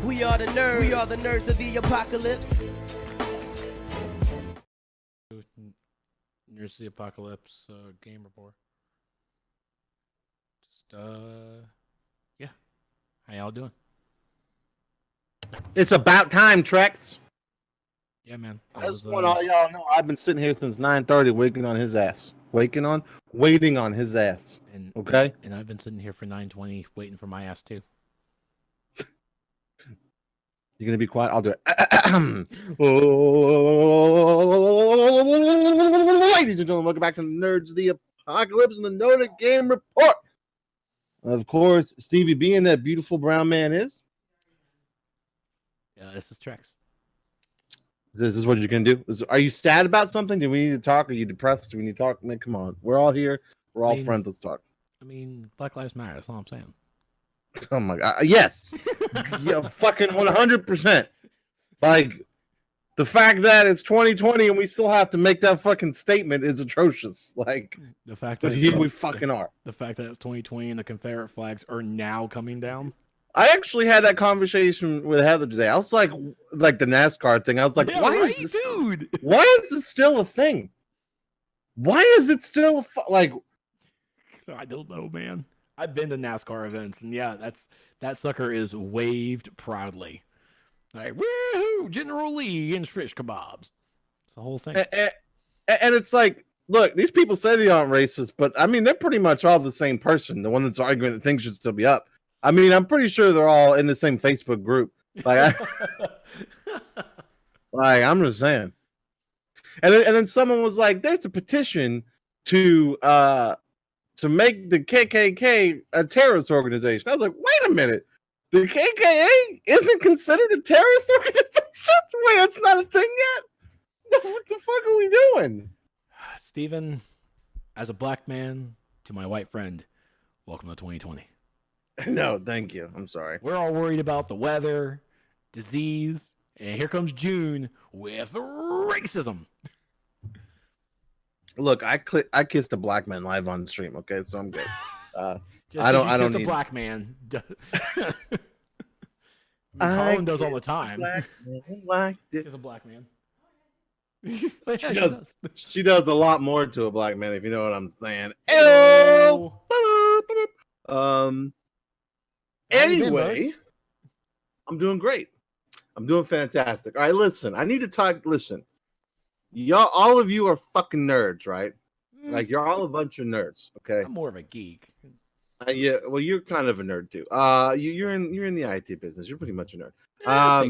We are the nerds. We are the nerds of the apocalypse. Nerds of the Apocalypse Game Report. Just, yeah. How y'all doing? It's about time, Trex. Yeah, man. I just want all y'all know I've been sitting here since 9:30 waiting on his ass. Waiting on his ass. And, okay? And I've been sitting here for 9:20 waiting for my ass, too. You're going to be quiet? I'll do it. Ladies and gentlemen, welcome back to the Nerds of the Apocalypse and the NotA Game Report. Of course, Stevie being that beautiful brown man is. Yeah, this is Trex. Is this what you're going to do? Are you sad about something? Do we need to talk? Are you depressed? Do we need to talk? Man, come on. We're all here. We're all friends. Let's talk. I mean, Black Lives Matter. That's all I'm saying. Oh, my God. Yes. Yeah, fucking 100%. Like, the fact that it's 2020 and we still have to make that fucking statement is atrocious. Like, the fact that but here we fucking are. The fact that it's 2020 and the Confederate flags are now coming down. I actually had that conversation with Heather today. I was like the NASCAR thing. I was like, yeah, why right, is this, dude? Why is this still a thing? Why is it still like? I don't know, man. I've been to NASCAR events, and yeah, that sucker is waved proudly. Like, woohoo, General Lee and fish kebabs. It's the whole thing. And it's like, look, these people say they aren't racist, but I mean, they're pretty much all the same person. The one that's arguing that things should still be up. I mean, I'm pretty sure they're all in the same Facebook group. Like, I'm just saying. And then someone was like, "There's a petition to make the KKK a terrorist organization." I was like, "Wait a minute, the KKK isn't considered a terrorist organization? Wait, that's not a thing yet. What the fuck are we doing?" Steven, as a black man to my white friend, welcome to 2020. No, thank you. I'm sorry. We're all worried about the weather, disease, and here comes June with racism. Look, I kissed a black man live on stream. Okay, so I'm good. I don't need a black man. Colin does all the time. She's a black man. She does a lot more to a black man, if you know what I'm saying. Anyway, I'm doing great. I'm doing fantastic. All right, listen. I need to talk. Listen, y'all, all of you are fucking nerds, right? Like, you're all a bunch of nerds. Okay. I'm more of a geek. Yeah. Well, you're kind of a nerd too. You're in the IT business. You're pretty much a nerd.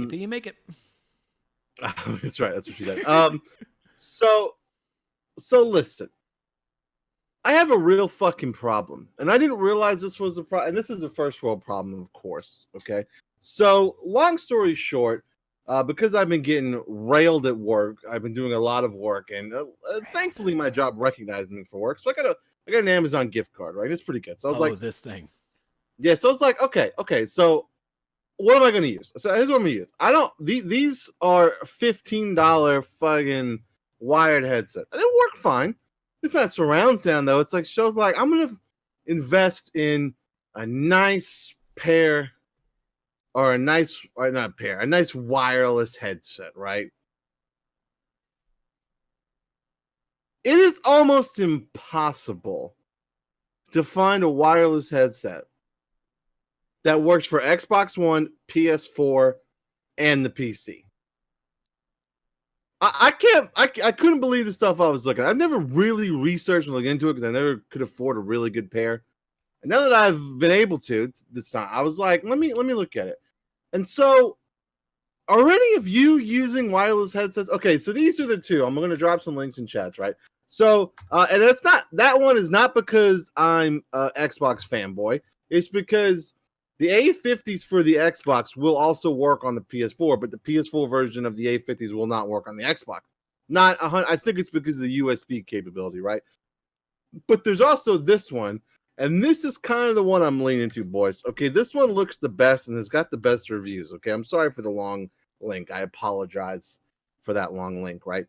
Do you make it? That's right. That's what she does. So listen. I have a real fucking problem, and I didn't realize this was a problem. And this is a first world problem, of course. Okay. So, long story short, because I've been getting railed at work, I've been doing a lot of work, and thankfully my job recognized me for work. So I got an Amazon gift card, right? It's pretty good. So I was like, this thing. Yeah. So I was like, okay. So what am I going to use? So here's what I'm going to use. These are $15 fucking wired headset. And it worked fine. It's not surround sound though. It's like shows like I'm going to invest in a nice pair. Or a nice wireless headset, right? It is almost impossible to find a wireless headset that works for Xbox One, PS4, and the PC. I couldn't believe the stuff I was looking at. I've never really researched and looked into it because I never could afford a really good pair. And now that I've been able to this time, I was like, let me look at it. And so, are any of you using wireless headsets? Okay, so these are the two. I'm going to drop some links in chats, right? So, and that one is not because I'm an Xbox fanboy. It's because the A50s for the Xbox will also work on the PS4, but the PS4 version of the A50s will not work on the Xbox. I think it's because of the USB capability, right? But there's also this one. And this is kind of the one I'm leaning to, boys. Okay, this one looks the best and has got the best reviews. Okay, I'm sorry for the long link. I apologize for that long link, right?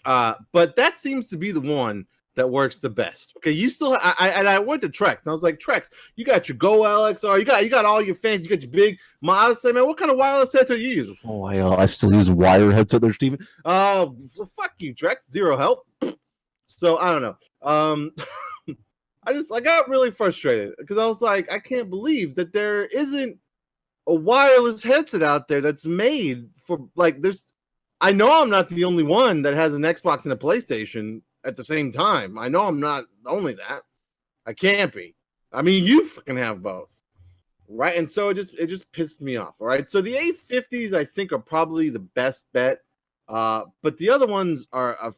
But that seems to be the one that works the best. Okay, you still I went to Trex and I was like, Trex, you got your Go LXR, you got all your fans, you got your big. I was saying, man, what kind of wireless headset are you using? Oh, I still use a wired headset there, Steven. Well, fuck you, Trex. Zero help. So I don't know. I got really frustrated because I was like, I can't believe that there isn't a wireless headset out there that's made for like there's. I know I'm not the only one that has an Xbox and a PlayStation at the same time. I know I'm not only that. I can't be. I mean, you fucking have both, right? And so it just pissed me off. All right. So the A50s I think are probably the best bet, but the other ones are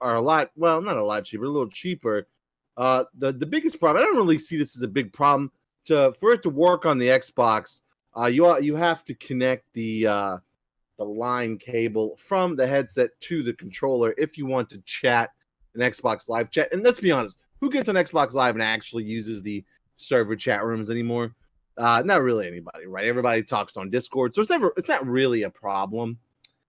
a lot. Well, not a lot cheaper, a little cheaper. The biggest problem. I don't really see this as a big problem. For it to work on the Xbox, you have to connect the line cable from the headset to the controller if you want to chat an Xbox Live chat. And let's be honest, who gets on Xbox Live and actually uses the server chat rooms anymore? Not really anybody, right? Everybody talks on Discord, so it's not really a problem,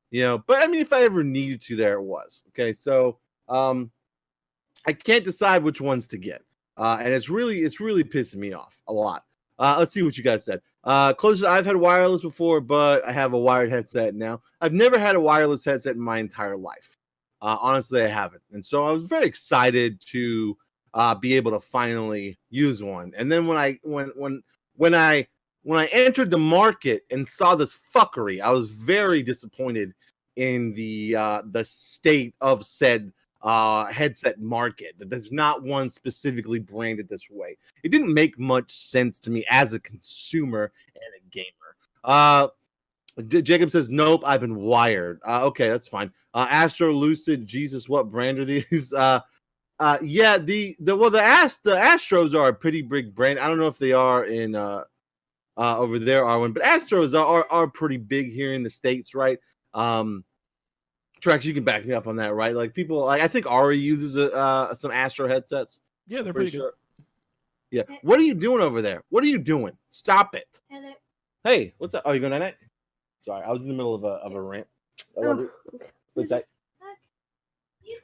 you know. But I mean, if I ever needed to, there it was. Okay, so I can't decide which ones to get, and it's really pissing me off a lot. Let's see what you guys said. Closer, I've had wireless before, but I have a wired headset now. I've never had a wireless headset in my entire life. Honestly, I haven't. And so I was very excited to be able to finally use one. And then when I entered the market and saw this fuckery, I was very disappointed in the state of said headset market. There's not one specifically branded this way. It didn't make much sense to me as a consumer and a gamer. Jacob says, nope, I've been wired. Okay, that's fine. Astro Lucid, Jesus, what brand are these? Yeah, the Astros are a pretty big brand. I don't know if they are in over there, Arwen, but Astros are pretty big here in the States, right? Trex, you can back me up on that, right? Like people, like I think Ari uses some Astro headsets. Yeah, they're pretty good. Yeah. What are you doing over there? What are you doing? Stop it. Hello. Hey, what's up? Oh, you going night? Sorry, I was in the middle of a rant. I love it. What's that? You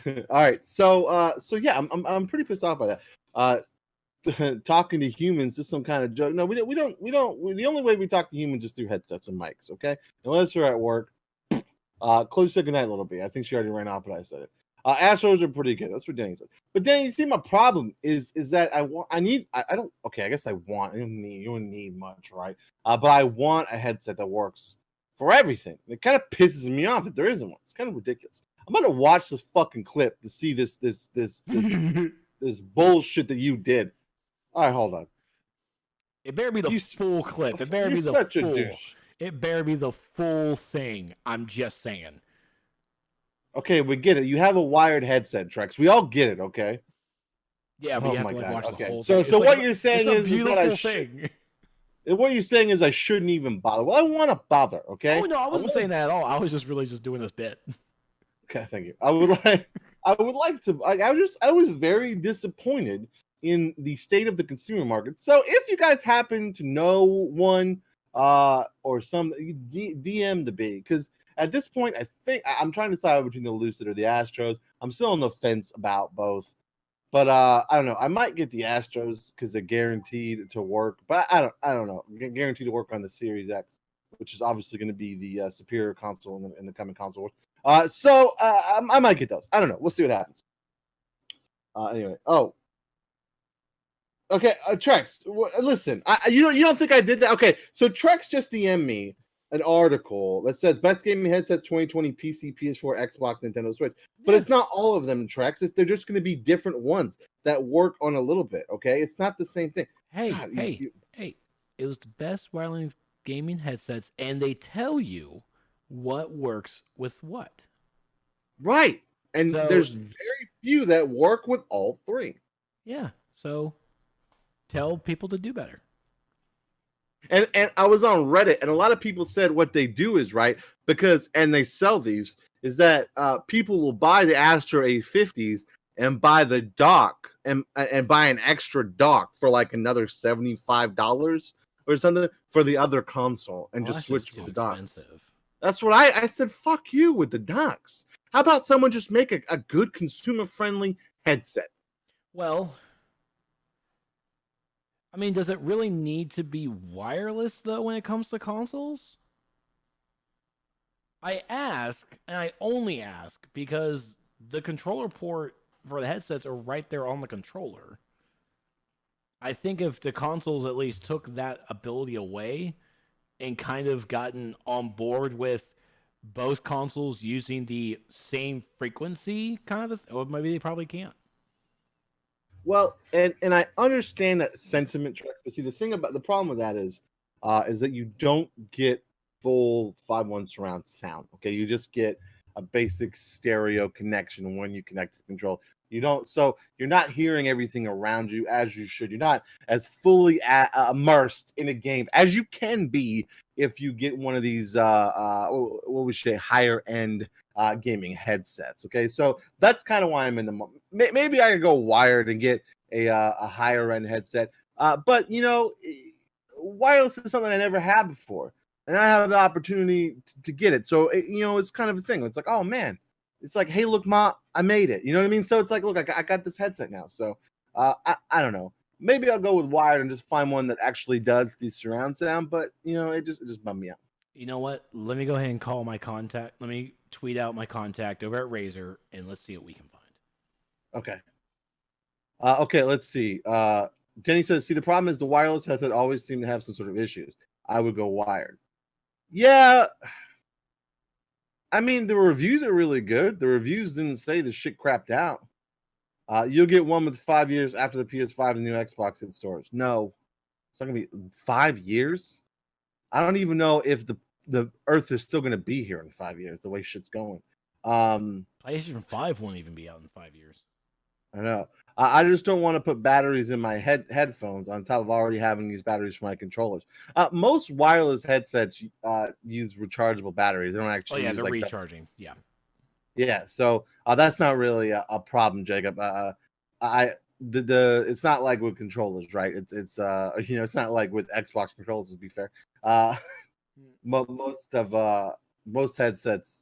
too. All right. So yeah, I'm pretty pissed off by that. Talking to humans is some kind of joke. No, we don't. The only way we talk to humans is through headsets and mics. Okay, unless you're at work. Chloe said goodnight a little bit. I think she already ran off, but I said it. Astros are pretty good. That's what Danny said. But Danny, you see, my problem is that I don't need much, right? But I want a headset that works for everything. It kind of pisses me off that there isn't one. It's kind of ridiculous. I'm gonna watch this fucking clip to see this bullshit that you did. All right, hold on. It better be the full clip. It better be the such full. A douche. It better be the full thing. I'm just saying. Okay, we get it. You have a wired headset, Trex. We all get it, okay? Yeah, but you have to watch the whole thing. So what you're saying is that what you're saying is I shouldn't even bother. Well, I want to bother, okay? Oh no, I wasn't saying that at all. I was just really just doing this bit. Okay, thank you. I would like to. I was very disappointed in the state of the consumer market. So if you guys happen to know one or some, DM the B, because at this point I think I'm trying to decide between the Lucid or the Astros. I'm still on the fence about both, but I don't know. I might get the Astros because they're guaranteed to work, but I don't know. Guaranteed to work on the Series X, which is obviously going to be the superior console in the coming console wars. So I might get those. I don't know. We'll see what happens. Anyway. Oh. Okay, Trex, listen. You don't think I did that? Okay, so Trex just DM'd me an article that says best gaming headset 2020 PC, PS4, Xbox, Nintendo Switch. But it's not all of them, Trex. They're just going to be different ones that work on a little bit. Okay, it's not the same thing. Hey, hey! It was the best wireless gaming headsets, and they tell you what works with what. Right, and there's very few that work with all three. Yeah, so tell people to do better. And I was on Reddit, and a lot of people said what they do is right and they sell these is that people will buy the Astro A50s and buy the dock and buy an extra dock for like another $75 or something for the other console and just switch to the docks. That's what I said. Fuck you with the docks. How about someone just make a good consumer-friendly headset? Well, I mean, does it really need to be wireless, though, when it comes to consoles? I ask, and I only ask, because the controller port for the headsets are right there on the controller. I think if the consoles at least took that ability away and kind of gotten on board with both consoles using the same frequency, kind of, or maybe they probably can't. Well, and I understand that sentiment, Trex, but see, the problem with that is that you don't get full 5.1 surround sound. Okay, you just get a basic stereo connection when you connect to the control. You don't, so you're not hearing everything around you as you should. You're not as fully immersed in a game as you can be if you get one of these what we say higher end gaming headsets. Okay, so that's kind of why I'm in the maybe I could go wired and get a higher end headset, but you know, wireless is something I never had before, and I have the opportunity to get it. So you know, it's kind of a thing. It's like, oh man, it's like, hey, look, Ma, I made it. You know what I mean? So it's like, look, I got this headset now. So I don't know. Maybe I'll go with wired and just find one that actually does the surround sound. But you know, it just bummed me out. You know what? Let me go ahead and call my contact. Let me tweet out my contact over at Razer, and let's see what we can find. Okay. Okay, let's see. Denny says, see, the problem is the wireless headset always seem to have some sort of issues. I would go wired. Yeah. I mean, the reviews are really good. The reviews didn't say the shit crapped out. You'll get one with 5 years after the PS5 and the new Xbox hit stores. No, it's not going to be 5 years. I don't even know if the Earth is still going to be here in 5 years, the way shit's going. PlayStation 5 won't even be out in 5 years. I know. I just don't want to put batteries in my headphones on top of already having these batteries for my controllers. Most wireless headsets use rechargeable batteries. They don't actually. Oh yeah, use, they're like, recharging. Yeah. So that's not really a problem, Jacob. It's not like with controllers, right? It's you know, it's not like with Xbox controllers. To be fair, most headsets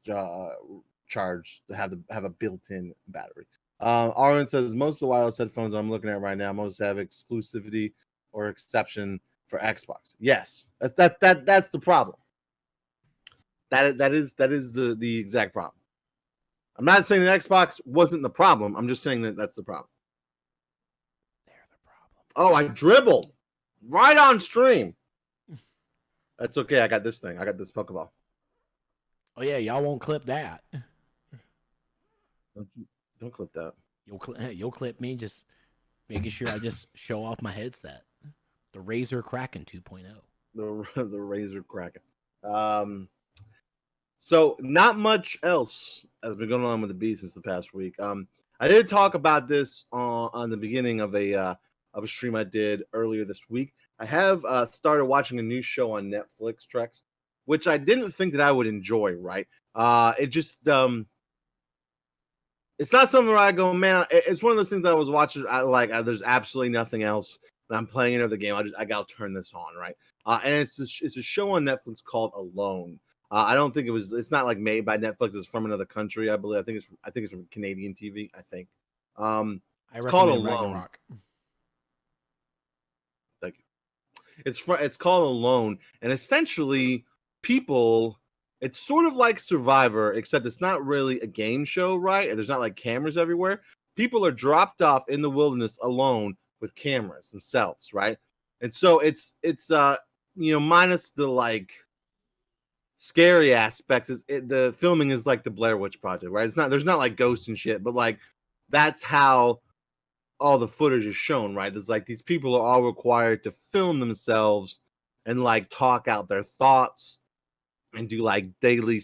charge have a built-in battery. Arlen says most of the wireless headphones I'm looking at right now most have exclusivity or exception for Xbox. Yes, that's the problem. That is the exact problem. I'm not saying that Xbox wasn't the problem. I'm just saying that that's the problem. They're the problem. Oh, I dribbled right on stream. That's okay. I got this thing. I got this Pokeball. Oh yeah, y'all won't clip that. Don't clip that. You'll clip me just making sure I just show off my headset. The Razer Kraken 2.0. The Razer Kraken. So not much else has been going on with the beat since the past week. I did talk about this on the beginning of a stream I did earlier this week. I have started watching a new show on Netflix, Trex, which I didn't think that I would enjoy. Right? It just it's not something where I go, man. It's one of those things that I was watching. There's absolutely nothing else, and I'm playing another game. I gotta turn this on, right? And it's a show on Netflix called Alone. I don't think it's not like made by Netflix. It's from another country, I believe. I think it's from Canadian TV. I think. It's called Alone. Ragnarok. Thank you. It's called Alone, and essentially people. It's sort of like Survivor, except it's not really a game show, right? And there's not like cameras everywhere. People are dropped off in the wilderness alone with cameras themselves, right? And so it's you know, minus the like scary aspects. The filming is like the Blair Witch Project, right? There's not like ghosts and shit, but like that's how all the footage is shown, right? It's like these people are all required to film themselves and like talk out their thoughts and do like daily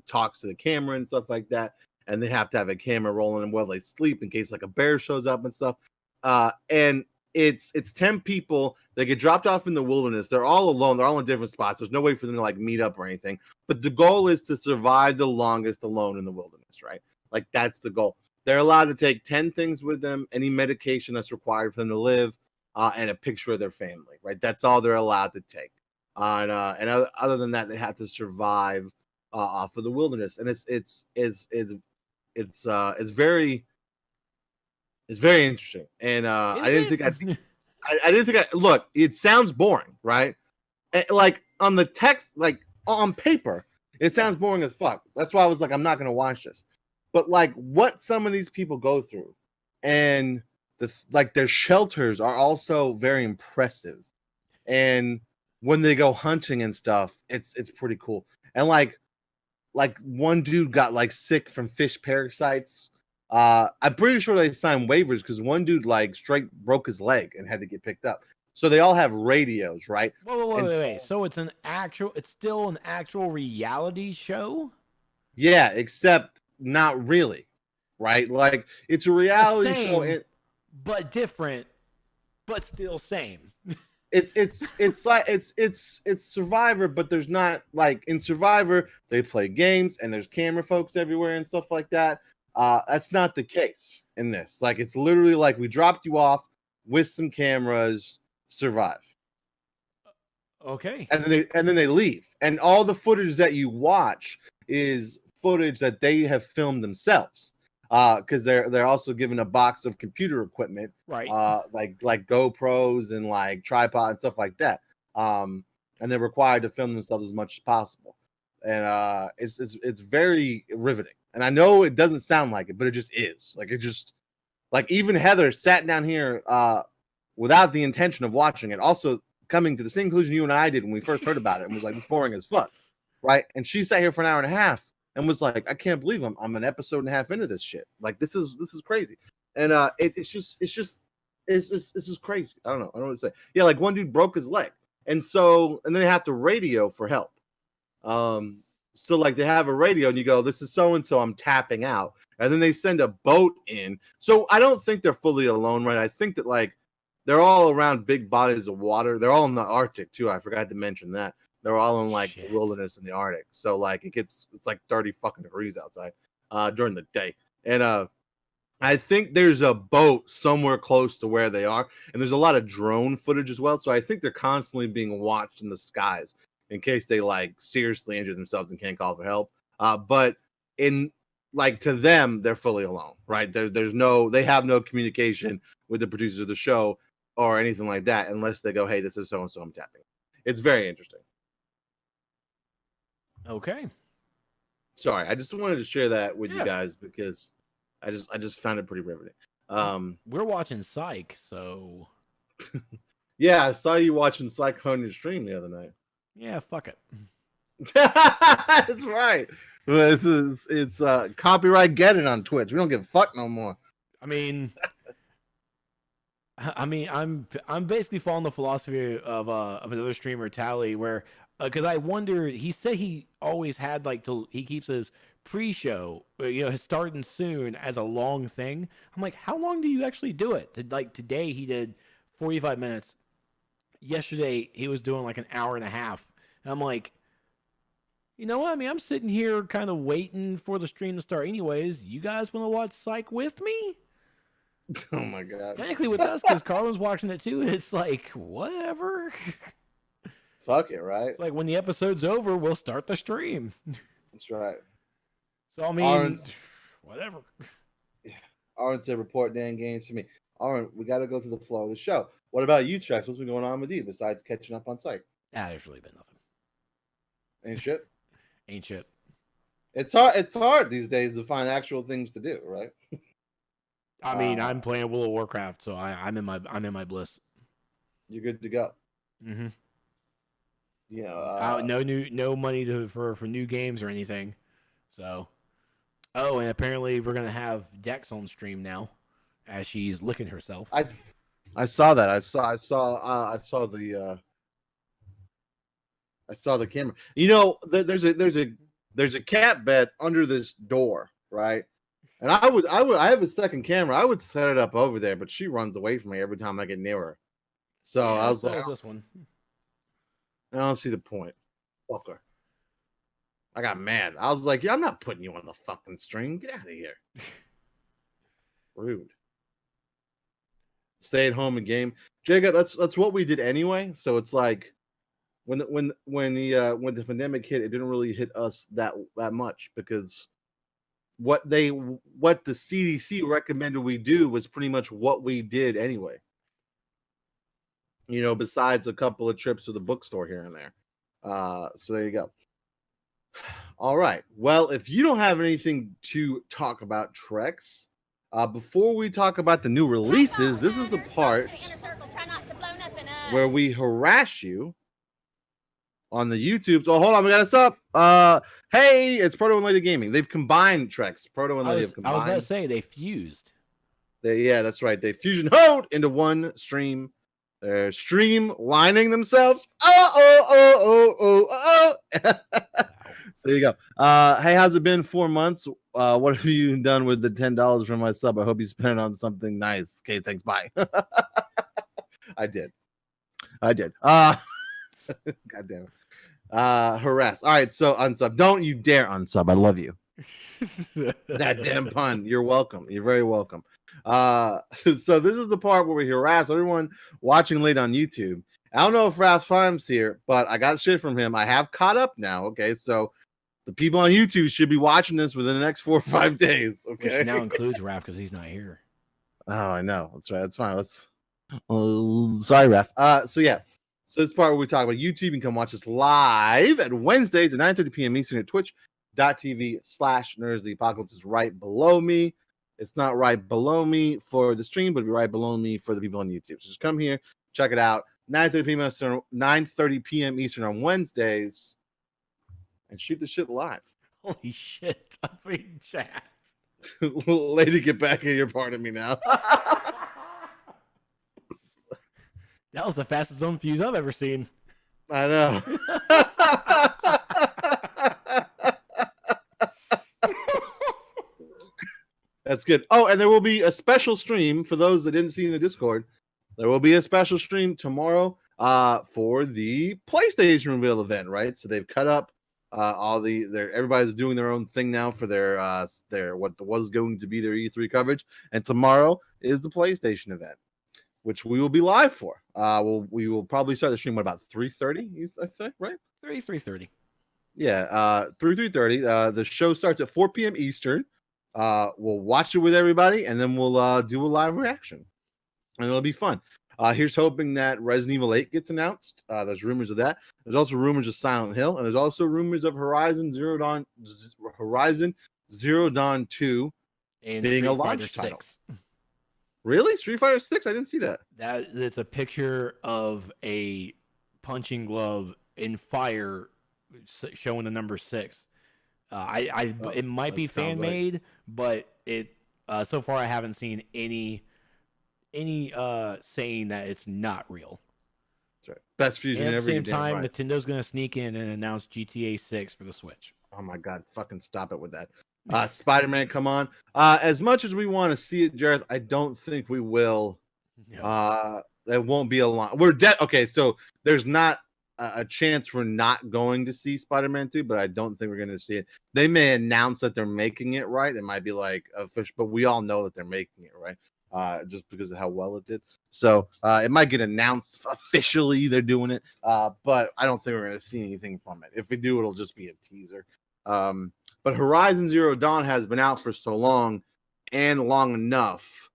talks to the camera and stuff like that. And they have to have a camera rolling while they sleep in case like a bear shows up and stuff. And it's 10 people. They get dropped off in the wilderness. They're all alone. They're all in different spots. There's no way for them to like meet up or anything. But the goal is to survive the longest alone in the wilderness, right? Like that's the goal. They're allowed to take 10 things with them, any medication that's required for them to live, and a picture of their family, right? That's all they're allowed to take. And other than that, they have to survive off of the wilderness, and it's very interesting. And I didn't think I look. It sounds boring, right? Like on the text, like on paper, it sounds boring as fuck. That's why I was like, I'm not gonna watch this. But like what some of these people go through, and like their shelters are also very impressive. And when they go hunting and stuff, it's pretty cool. And like one dude got like sick from fish parasites. I'm pretty sure they signed waivers because one dude like straight broke his leg and had to get picked up. So they all have radios, right? Wait. So it's still an actual reality show? Yeah, except not really, right? Like it's a reality show, but different, but still same. It's like it's Survivor, but there's not like in Survivor they play games and there's camera folks everywhere and stuff like that. That's not the case in this. Like it's literally like we dropped you off with some cameras, survive. Okay. And then they leave. And all the footage that you watch is footage that they have filmed themselves. Because they're also given a box of computer equipment, right? Like GoPros and like tripod and stuff like that. And they're required to film themselves as much as possible. And it's very riveting. And I know it doesn't sound like it, but it just is. Like it just like even Heather sat down here without the intention of watching it, also coming to the same conclusion you and I did when we first heard about it, and was like, it's boring as fuck, right? And she sat here for an hour and a half and was like, I can't believe I'm an episode and a half into this shit. Like this is crazy. And it's just crazy. I don't know what to say. Yeah, like one dude broke his leg, and then they have to radio for help. So like they have a radio and you go, this is so and so, I'm tapping out, and then they send a boat in. So I don't think they're fully alone, right? I think that like they're all around big bodies of water. They're all in the Arctic too. I forgot to mention that. They're all in like the wilderness in the Arctic. So like it's like 30 fucking degrees outside during the day. And I think there's a boat somewhere close to where they are, and there's a lot of drone footage as well. So I think they're constantly being watched in the skies in case they like seriously injure themselves and can't call for help. But in like to them, they're fully alone, right? They have no communication with the producers of the show or anything like that unless they go, hey, this is so and so, I'm tapping. It's very interesting. Okay. Sorry, I just wanted to share that with you guys because I just found it pretty riveting. We're watching Psych, so yeah, I saw you watching Psych on your stream the other night. Yeah, fuck it. That's right. It's copyright get it on Twitch. We don't give a fuck no more. I mean, I'm basically following the philosophy of another streamer, Tally, where because I wonder, he said he always had like he keeps his pre-show, his starting soon as a long thing. I'm like, how long do you actually do it? Like today he did 45 minutes. Yesterday he was doing like an hour and a half. And I'm like, you know what? I mean, I'm sitting here kind of waiting for the stream to start anyways. You guys want to watch Psych with me? Oh my god. Technically with us, because Carlin's watching it too. It's like, whatever. Fuck it, right? It's like when the episode's over, we'll start the stream. That's right. So I mean, whatever. Aaron said, report Dan games for me. Aaron, we got to go through the flow of the show. What about you, Trex? What's been going on with you besides catching up on Psych? There's really been nothing. Ain't shit. Ain't shit. It's hard these days to find actual things to do, right? I mean, I'm playing World of Warcraft, so I'm in my bliss. You're good to go. Mm-hmm. Yeah. No money for new games or anything. So, and apparently we're gonna have Dex on stream now, as she's licking herself. I saw that. I saw the camera. There's a cat bed under this door, right? And I have a second camera. I would set it up over there, but she runs away from me every time I get near her. So I was like, this one. I don't see the point. Fuck her. I got mad. I was like, yeah, I'm not putting you on the fucking stream. Get out of here. Rude. Stay at home and game. Jacob, that's what we did anyway. So it's like when the pandemic hit, it didn't really hit us that much because what the CDC recommended we do was pretty much what we did anyway. You know, besides a couple of trips to the bookstore here and there. So there you go. All right. Well, if you don't have anything to talk about, Trex, before we talk about the new releases, this is the part where we harass you on the YouTube. So hold on, we got us up. Hey, it's Proto and Lady Gaming. They've combined Trex. Proto and Lady have combined. I was going to say they fused. Yeah, that's right. They fusion hode into one stream. They're streamlining themselves. Oh. So there you go. Hey, how's it been? 4 months. What have you done with the $10 from my sub? I hope you spent it on something nice. Okay, thanks. Bye. I did. God damn it. Harass. All right, so unsub. Don't you dare unsub. I love you. That damn pun. You're welcome. You're very welcome. So this is the part where we harass everyone watching late on YouTube. I don't know if Ralph Farm's here, but I got shit from him. I have caught up now. Okay, so the people on YouTube should be watching this within the next 4 or 5 days. Okay, which now includes Ralph because he's not here. Oh, I know. That's right. That's fine. Sorry, Ralph. So yeah. So this part where we talk about YouTube. You can come watch us live at Wednesdays at 9:30 p.m. Eastern at twitch.tv/Nerds. The Apocalypse is right below me. It's not right below me for the stream, but it'll be right below me for the people on YouTube. So just come here, check it out. 9:30 p.m. Eastern on Wednesdays, and shoot the shit live. Holy shit! I'm reading chat. Lady, get back in your part of me now. That was the fastest zone fuse I've ever seen. I know. That's good. Oh, and there will be a special stream for those that didn't see in the Discord. There will be a special stream tomorrow for the PlayStation reveal event, right? So they've cut up everybody's doing their own thing now for their what was going to be their E3 coverage, and tomorrow is the PlayStation event, which we will be live for. We will probably start the stream at about 3:30, I'd say, right? 3:30. Yeah, through 3:30. The show starts at 4 p.m. Eastern. We'll watch it with everybody, and then we'll do a live reaction, and it'll be fun. Here's hoping that Resident Evil 8 gets announced. There's rumors of that. There's also rumors of Silent Hill, and there's also rumors of Horizon Zero Dawn 2 and being Street a launch Fighter title. 6. Really? Street Fighter 6? I didn't see that. It's a picture of a punching glove in fire showing the number 6. It might be fan made, but it so far I haven't seen any saying that it's not real. That's right. Best fusion and ever. At the same time, Nintendo's going to sneak in and announce GTA 6 for the Switch. Oh my god, fucking stop it with that. Spider-Man, come on. As much as we want to see it, Jareth, I don't think we will. No. There won't be a lot. Okay, so there's not a chance we're not going to see Spider-Man 2, but I don't think we're going to see it. They may announce that they're making it, right? It might be like official, but we all know that they're making it, right? Just because of how well it did. So it might get announced officially they're doing it, but I don't think we're going to see anything from it. If we do, it'll just be a teaser. But Horizon Zero Dawn has been out for so long and long enough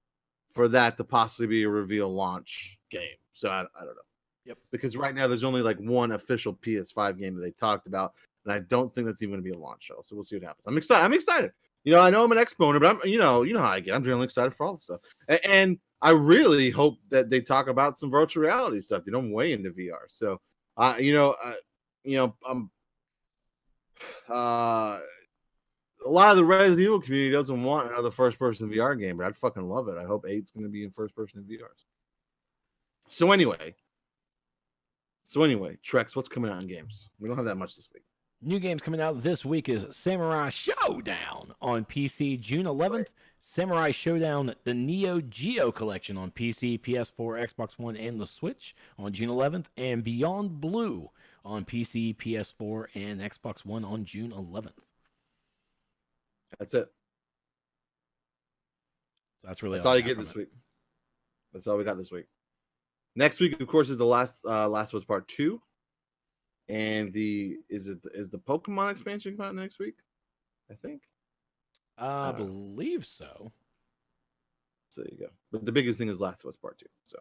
for that to possibly be a reveal launch game. So I don't know. Yep. Because right now there's only like one official PS5 game that they talked about, and I don't think that's even going to be a launch show. So we'll see what happens. I'm excited. You know, I know I'm an Exponer, but I'm, you know how I get. I'm really excited for all this stuff, and I really hope that they talk about some virtual reality stuff. They don't way into VR. So, a lot of the Resident Evil community doesn't want another first-person VR game, but I'd fucking love it. I hope 8's going to be in first-person VR. So anyway, Trex, what's coming out in games? We don't have that much this week. New games coming out this week is Samurai Showdown on PC June 11th, Samurai Showdown the Neo Geo Collection on PC, PS4, Xbox One, and the Switch on June 11th, and Beyond Blue on PC, PS4, and Xbox One on June 11th. That's it. So that's really all you get this week. That's all we got this week. Next week, of course, is the Last of Us Part 2. and is the Pokemon expansion coming out next week? I think. I believe so. So there you go. But the biggest thing is Last of Us Part 2. So,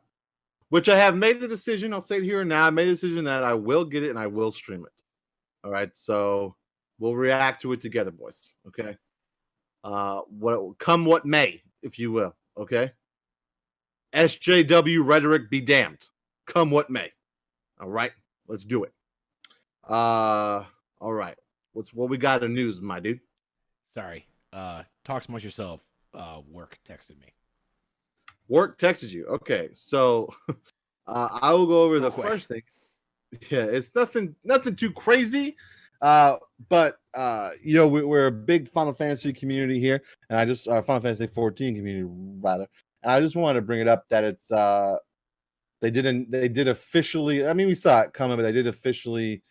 which I have made the decision. I'll say it here and now. I made a decision that I will get it and I will stream it. All right. So we'll react to it together, boys. Okay. What may, if you will. Okay. SJW rhetoric be damned. Come what may. All right. Let's do it. All right. What we got in news, my dude? Sorry. Talk amongst yourself. Work texted me. Work texted you. Okay, so I will go over the quick. first thing. Yeah, it's nothing too crazy. But we're a big Final Fantasy community here, and I just Final Fantasy XIV community rather. And I just wanted to bring it up that it's they did officially. I mean, we saw it coming, but they did officially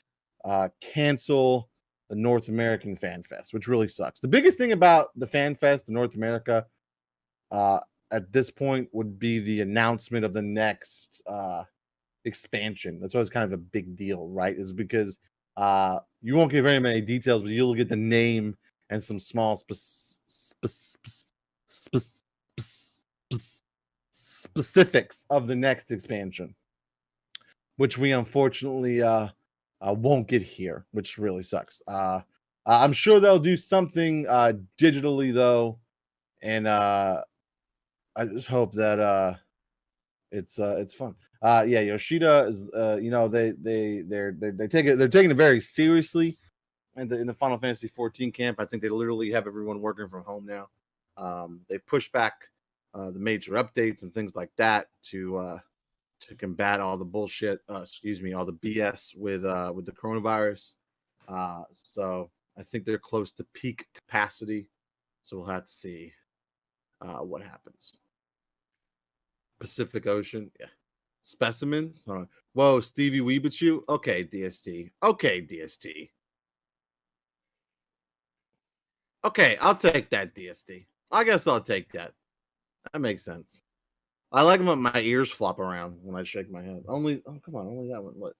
cancel the North American Fan Fest, which really sucks. The biggest thing about the Fan Fest in North America at this point would be the announcement of the next expansion. That's why it's kind of a big deal, right? Is because you won't get very many details, but you'll get the name and some small specifics of the next expansion, which we unfortunately won't get here, which really sucks. I'm sure they'll do something digitally though, and I just hope that it's fun. Yoshida is they're taking it very seriously in the Final Fantasy XIV camp. I think they literally have everyone working from home now. They've pushed back the major updates and things like that to combat all the bullshit, all the BS with the coronavirus. So I think they're close to peak capacity. So we'll have to see what happens. Pacific Ocean, yeah. Specimens. Whoa, Stevie Weebichu. Okay, DST. Okay, I'll take that, DST. I guess I'll take that. That makes sense. I like when my ears flop around when I shake my head. Only that one. What?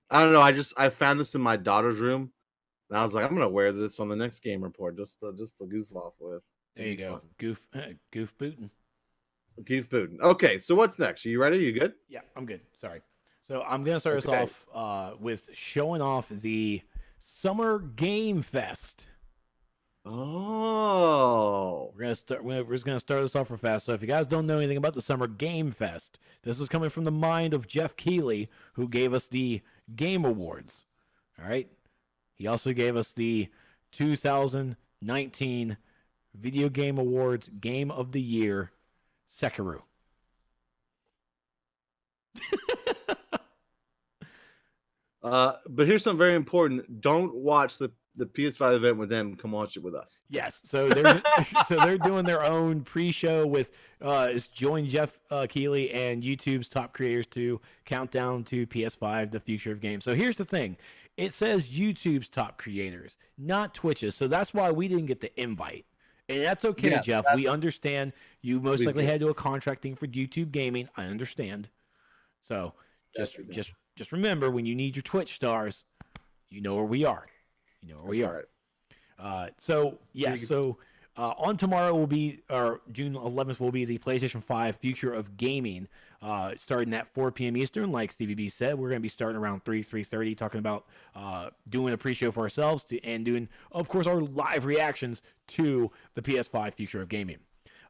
I don't know. I found this in my daughter's room, and I was like, I'm gonna wear this on the next game report just to goof off with. There you go. Goof booting. Goof booting. Okay, so what's next? Are you ready? You good? Yeah, I'm good. Sorry. So I'm gonna start us off with showing off the Summer Game Fest. Oh, we're just gonna start this off real fast. So if you guys don't know anything about the Summer Game Fest, this is coming from the mind of Jeff Keighley, who gave us the Game Awards. All right, he also gave us the 2019 Video Game Awards Game of the Year, Sekiro. But here's something very important. Don't watch the PS5 event with them. Come watch it with us. Yes, so they're doing their own pre-show with join Jeff Keighley and YouTube's top creators to countdown to PS5, the future of games. So here's the thing. It says YouTube's top creators, not Twitch's. So that's why we didn't get the invite. And that's okay, yeah, Jeff. We understand you most likely had to do a contracting for YouTube gaming. I understand. So just remember, when you need your Twitch stars, you know where we are. You know where we are. Right. So on tomorrow will be, or June 11th will be the PlayStation 5 Future of Gaming, starting at 4 p.m. Eastern. Like Stevie B said, we're going to be starting around 3:30, talking about doing a pre-show for ourselves and doing, of course, our live reactions to the PS5 Future of Gaming.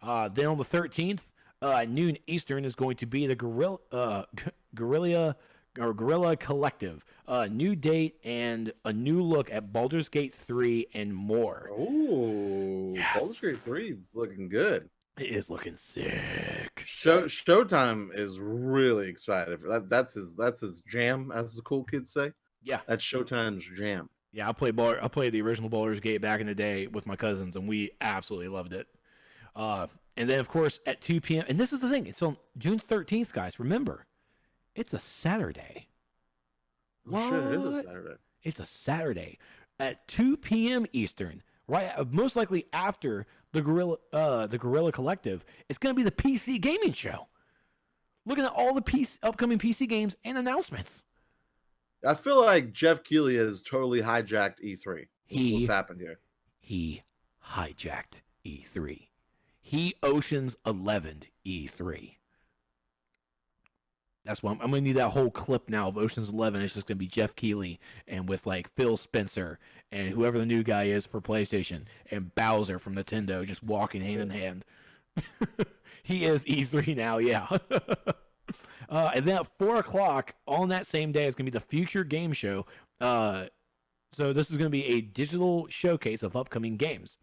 Then on the 13th, noon Eastern, is going to be the Guerrilla Collective, a new date and a new look at Baldur's Gate 3 and more. Oh, yes. Baldur's Gate 3 is looking good. It is looking sick. Showtime is really excited for that. That's his jam, as the cool kids say. Yeah, that's Showtime's jam. Yeah, I played the original Baldur's Gate back in the day with my cousins, and we absolutely loved it. And then of course at 2 p.m. and this is the thing, it's on June 13th, guys. Remember, it's a Saturday. Oh, shit, it is a Saturday. It's a Saturday at 2 p.m. Eastern, right? Most likely after the Guerrilla Collective. It's going to be the PC gaming show. Looking at all the upcoming PC games and announcements. I feel like Jeff Keighley has totally hijacked E3. What's happened here? He hijacked E3. He Ocean's 11'd E3. That's why I'm going to need that whole clip now of Ocean's 11. It's just going to be Jeff Keighley and with like Phil Spencer and whoever the new guy is for PlayStation and Bowser from Nintendo just walking hand in hand. He is E3 now, yeah. And then at 4 o'clock on that same day is going to be the Future Game Show. So this is going to be a digital showcase of upcoming games.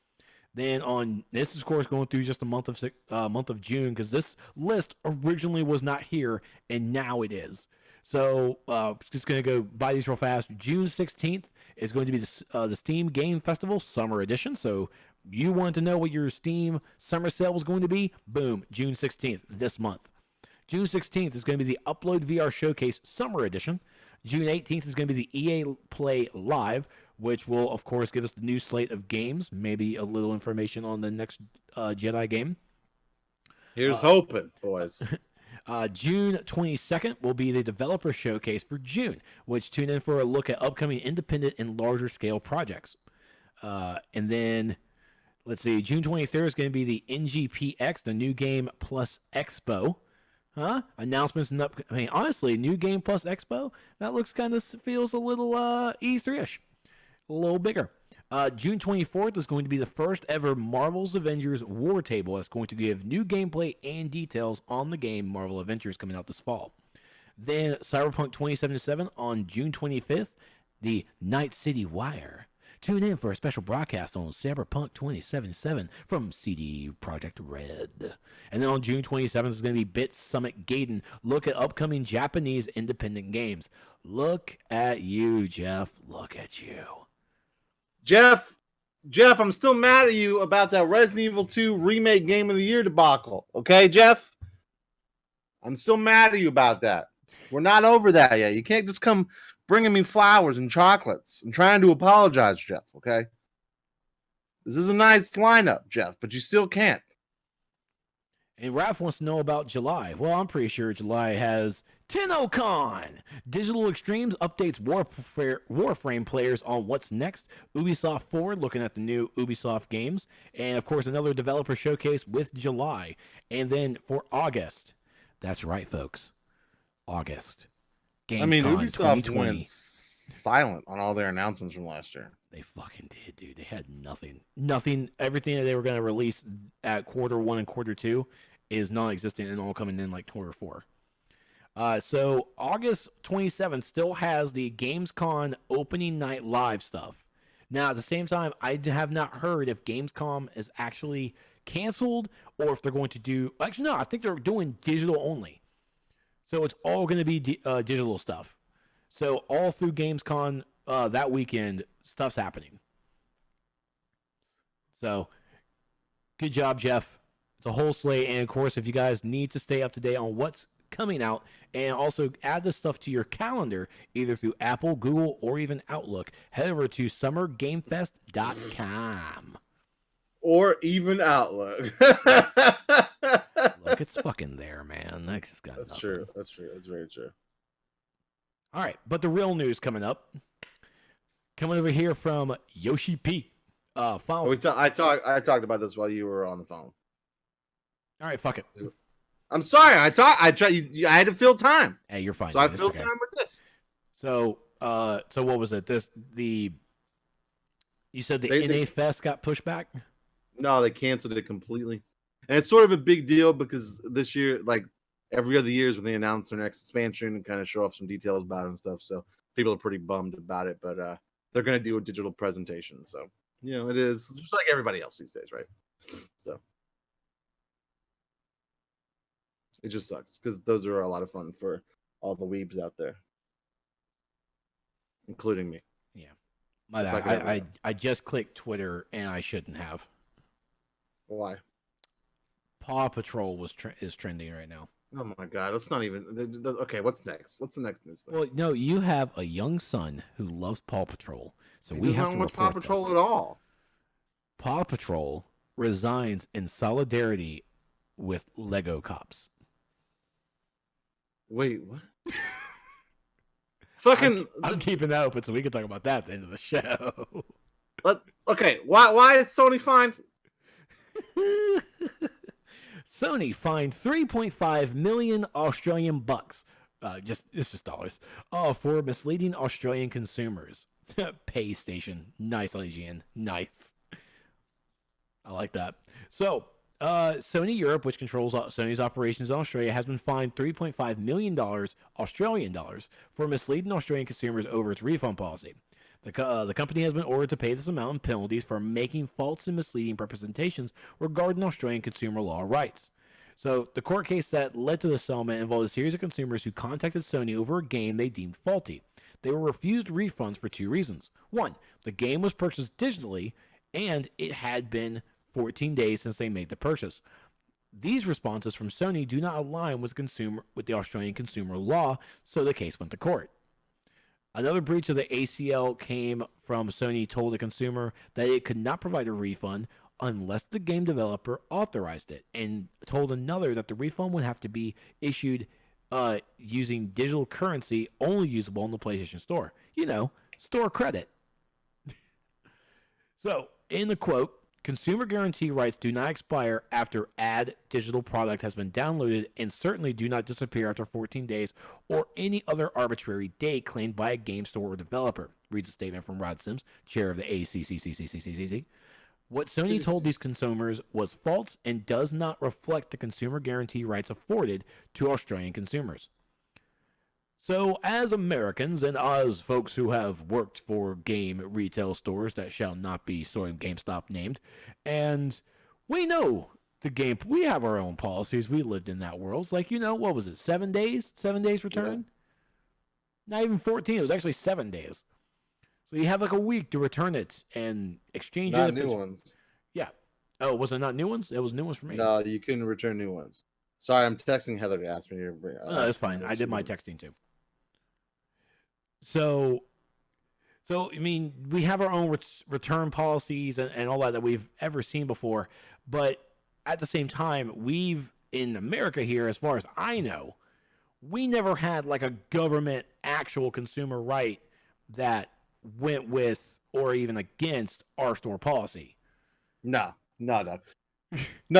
Then this is of course going through just the month of June, because this list originally was not here and now it is. So just going to go by these real fast. June 16th is going to be the Steam Game Festival Summer Edition. So you wanted to know what your Steam summer sale was going to be? Boom, June 16th this month. June 16th is going to be the Upload VR Showcase Summer Edition. June 18th is going to be the EA Play Live, which will, of course, give us the new slate of games, maybe a little information on the next Jedi game. Here's hoping, boys. June 22nd will be the Developer Showcase for June, which tune in for a look at upcoming independent and larger scale projects. And then, let's see, June 23rd is going to be the NGPX, the New Game Plus Expo. Announcements and honestly, New Game Plus Expo, that looks feels a little E3-ish. A little bigger. June 24th is going to be the first ever Marvel's Avengers War Table. That's going to give new gameplay and details on the game Marvel Avengers coming out this fall. Then Cyberpunk 2077 on June 25th, the Night City Wire. Tune in for a special broadcast on Cyberpunk 2077 from CD Projekt Red. And then on June 27th is going to be Bit Summit Gaiden. Look at upcoming Japanese independent games. Look at you, Jeff. Look at you. Jeff, I'm still mad at you about that Resident Evil 2 Remake Game of the Year debacle. Okay, Jeff? I'm still mad at you about that. We're not over that yet. You can't just come bringing me flowers and chocolates and trying to apologize, Jeff, okay? This is a nice lineup, Jeff, but you still can't. And Raph wants to know about July. Well, I'm pretty sure July has TennoCon. Digital Extremes updates Warframe players on what's next. Ubisoft Forward, looking at the new Ubisoft games. And, of course, another developer showcase with July. And then for August, that's right, folks, August. Ubisoft went silent on all their announcements from last year. They fucking did, dude. They had nothing. Everything that they were going to release at quarter 1 and quarter 2 is non-existent and all coming in like quarter 4. So August 27th still has the Gamescom opening night live stuff. Now, at the same time, I have not heard if Gamescom is actually canceled or if they're going to do... Actually, no, I think they're doing digital only. So it's all going to be digital stuff. So all through Gamescom that weekend, stuff's happening. So good job, Jeff. It's a whole slate. And, of course, if you guys need to stay up to date on what's coming out and also add this stuff to your calendar, either through Apple, Google, or even Outlook, head over to summergamefest.com. Or even Outlook. Look, it's fucking there, man. That's nothing. True. That's true. That's very true. All right, but the real news coming up. Coming over here from Yoshi P. I talked about this while you were on the phone. All right, fuck it. I'm sorry. I had to fill time. Hey, you're fine. So I filled time with this. So what was it? You said the NA Fest got pushed back? No, they canceled it completely. And it's sort of a big deal because this year, like every other year, is when they announce their next expansion and kind of show off some details about it and stuff. So people are pretty bummed about it, but they're going to do a digital presentation. So, it is just like everybody else these days, right? So it just sucks because those are a lot of fun for all the weebs out there, including me. Yeah. My bad. I just clicked Twitter and I shouldn't have. Why? Paw Patrol is trending right now. Oh my God! Let's not even. Okay, what's next? What's the next news thing? Well, no, you have a young son who loves Paw Patrol, so we have to report Paw Patrol at all. Paw Patrol resigns in solidarity with Lego Cops. Wait, what? Fucking. I'm keeping that open so we can talk about that at the end of the show. Okay, why is Sony fine? Sony fined 3.5 million Australian bucks. It's just dollars. For misleading Australian consumers. Pay station. Nice, LGN. Nice. I like that. So, Sony Europe, which controls Sony's operations in Australia, has been fined $3.5 million Australian dollars for misleading Australian consumers over its refund policy. The company has been ordered to pay this amount in penalties for making false and misleading representations regarding Australian consumer law rights. So, the court case that led to the settlement involved a series of consumers who contacted Sony over a game they deemed faulty. They were refused refunds for two reasons. One, the game was purchased digitally, and it had been 14 days since they made the purchase. These responses from Sony do not align with the Australian consumer law, so the case went to court. Another breach of the ACL came from Sony told the consumer that it could not provide a refund unless the game developer authorized it, and told another that the refund would have to be issued using digital currency only usable in the PlayStation Store. Store credit. So, in the quote, consumer guarantee rights do not expire after ad digital product has been downloaded and certainly do not disappear after 14 days or any other arbitrary date claimed by a game store or developer, reads a statement from Rod Sims, chair of the ACCCCCCC. What Sony told these consumers was false and does not reflect the consumer guarantee rights afforded to Australian consumers. So, as Americans and as folks who have worked for game retail stores that shall not be storing GameStop named, and we know we have our own policies. We lived in that world. It's like, what was it, 7 days? 7 days return? Yeah. Not even 14. It was actually 7 days. So you have like a week to return it and exchange it. Not new ones. Yeah. Oh, was it not new ones? It was new ones for me. No, you couldn't return new ones. Sorry, I'm texting Heather to ask me to no, that's fine. I did my texting too. So I mean, we have our own return policies and all that we've ever seen before. But at the same time, in America here, as far as I know, we never had like a government actual consumer right that went with or even against our store policy. No. No,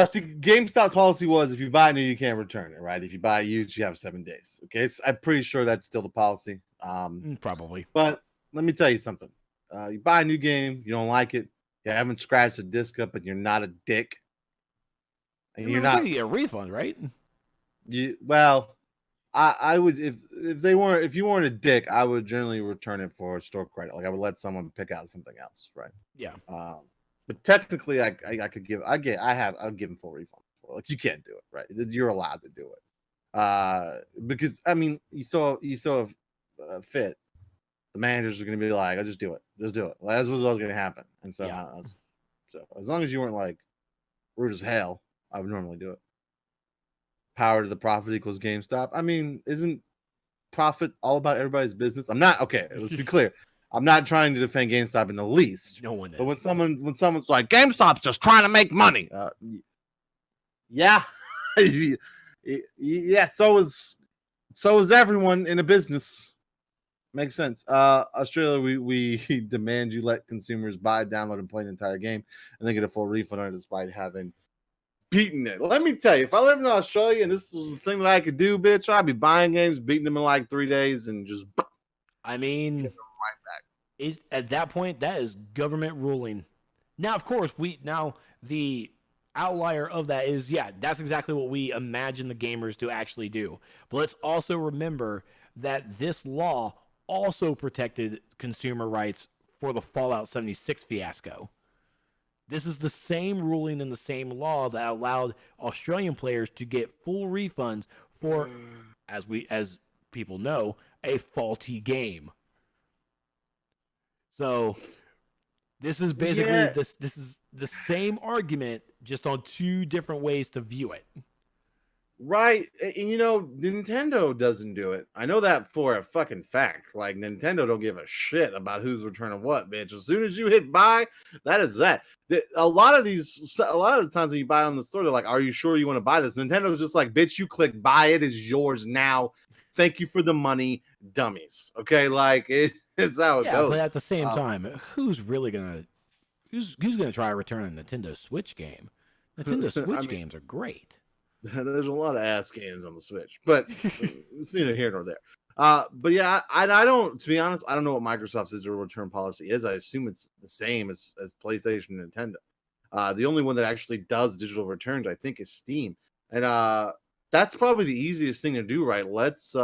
see, GameStop's policy was if you buy new, you can't return it, right? If you buy used, you have 7 days. Okay, I'm pretty sure that's still the policy. Probably. But let me tell you something. You buy a new game, you don't like it, you haven't scratched the disc up, but you're not a dick. And you're not a refund, right? I would if you weren't a dick, I would generally return it for store credit. Like I would let someone pick out something else, right? Yeah. But technically, I could give I'll give them full refund. Like you can't do it, right? You're allowed to do it. Because I mean, you saw fit. The managers are going to be like, "I'll just do it. Just do it." Well, that's what's going to happen. And so, so as long as you weren't like rude as hell, I would normally do it. Power to the profit equals GameStop. I mean, isn't profit all about everybody's business? Okay, let's be clear. I'm not trying to defend GameStop in the least. No one is. But when someone's like, GameStop's just trying to make money. Yeah. Yeah, so is everyone in a business. Makes sense. Australia, we demand you let consumers buy, download, and play an entire game, and then get a full refund on it despite having beaten it. Let me tell you, if I lived in Australia and this was the thing that I could do, bitch, I'd be buying games, beating them in like 3 days, and just. I mean, right back. At that point, that is government ruling. Now, of course, the outlier of that is, that's exactly what we imagine the gamers to actually do. But let's also remember that this law also protected consumer rights for the Fallout 76 fiasco. This is the same ruling and the same law that allowed Australian players to get full refunds for, as people know, a faulty game. So this is basically this is the same argument, just on two different ways to view it. Right. And Nintendo doesn't do it. I know that for a fucking fact. Like, Nintendo don't give a shit about who's returning what, bitch. As soon as you hit buy, that is that. A lot of the times when you buy it on the store, they're like, are you sure you want to buy this? Nintendo's just like, bitch, you click buy, it is yours now. thank you for the money, dummies. Okay, like it's how it goes. But at the same time, who's gonna try to return a Nintendo Switch game? Nintendo Switch games are great. There's a lot of ass games on the Switch, but it's neither here nor there. But yeah, I don't. To be honest, I don't know what Microsoft's digital return policy is. I assume it's the same as PlayStation and Nintendo. The only one that actually does digital returns, I think, is Steam, and that's probably the easiest thing to do. Right? Let's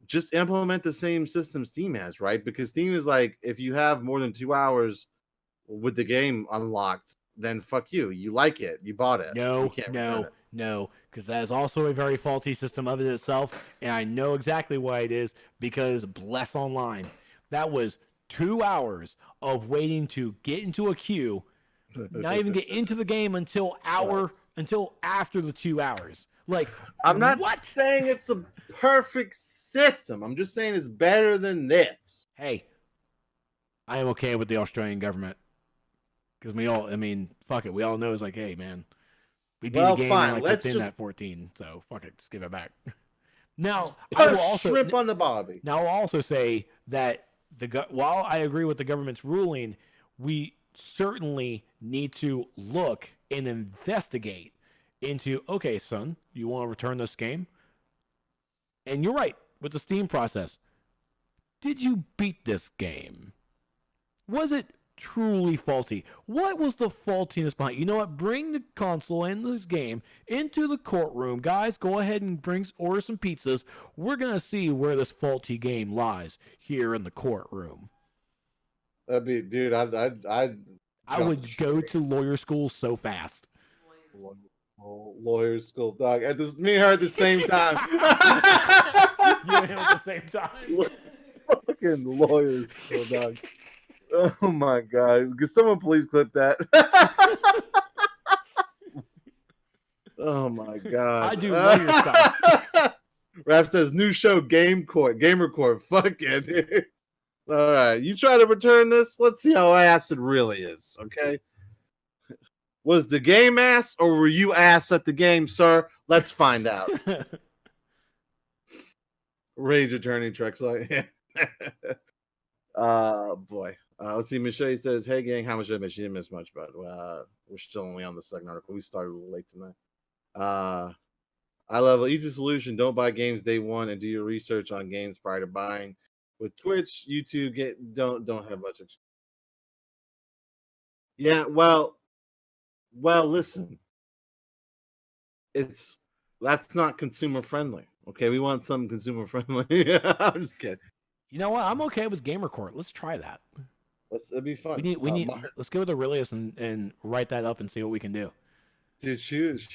just implement the same system Steam has, right? Because Steam is like, if you have more than 2 hours with the game unlocked, then fuck you. You like it. You bought it. No, because that is also a very faulty system of it itself, and I know exactly why it is, because Bless Online, that was 2 hours of waiting to get into a queue, not even get into the game until after the 2 hours. Like, I'm not saying it's a perfect system. I'm just saying it's better than this. Hey, I am okay with the Australian government. Because fuck it. We all know it's like, hey, man, we beat the game and let's just that 14, so fuck it, just give it back. Now, I will also shrimp on the barbie. Now, I'll also say that while I agree with the government's ruling, we certainly need to look and investigate into, okay, son, you want to return this game? And you're right with the Steam process. Did you beat this game? Was it truly faulty? What was the faultiness behind it? You know what? Bring the console and the game into the courtroom. Guys, go ahead and order some pizzas. We're going to see where this faulty game lies here in the courtroom. That'd be, dude, I would go to lawyer school so fast. Lawyer school, dog. At this, me and her at the same time. You and him at the same time. Fucking lawyer school, dog. Oh my god! Can someone please clip that? Oh my god! I do lawyer stuff. Raph says new show Gamer Court. Fuck it, dude. All right, you try to return this. Let's see how ass it really is. Okay. Was the game ass or were you ass at the game, sir? Let's find out. Rage Attorney Trex like, boy. Let's see. Michelle says, "Hey gang, how much did I miss? She didn't miss much, but we're still only on the second article. We started a little late tonight." I love easy solution. Don't buy games day one and do your research on games prior to buying. With Twitch, YouTube don't have much. Yeah, well, listen. That's not consumer friendly. Okay, we want something consumer friendly. I'm just kidding. You know what? I'm okay with Gamer Court. Let's try that. It'd be fun. We need. Let's go with Aurelius and write that up and see what we can do. Dude, choose.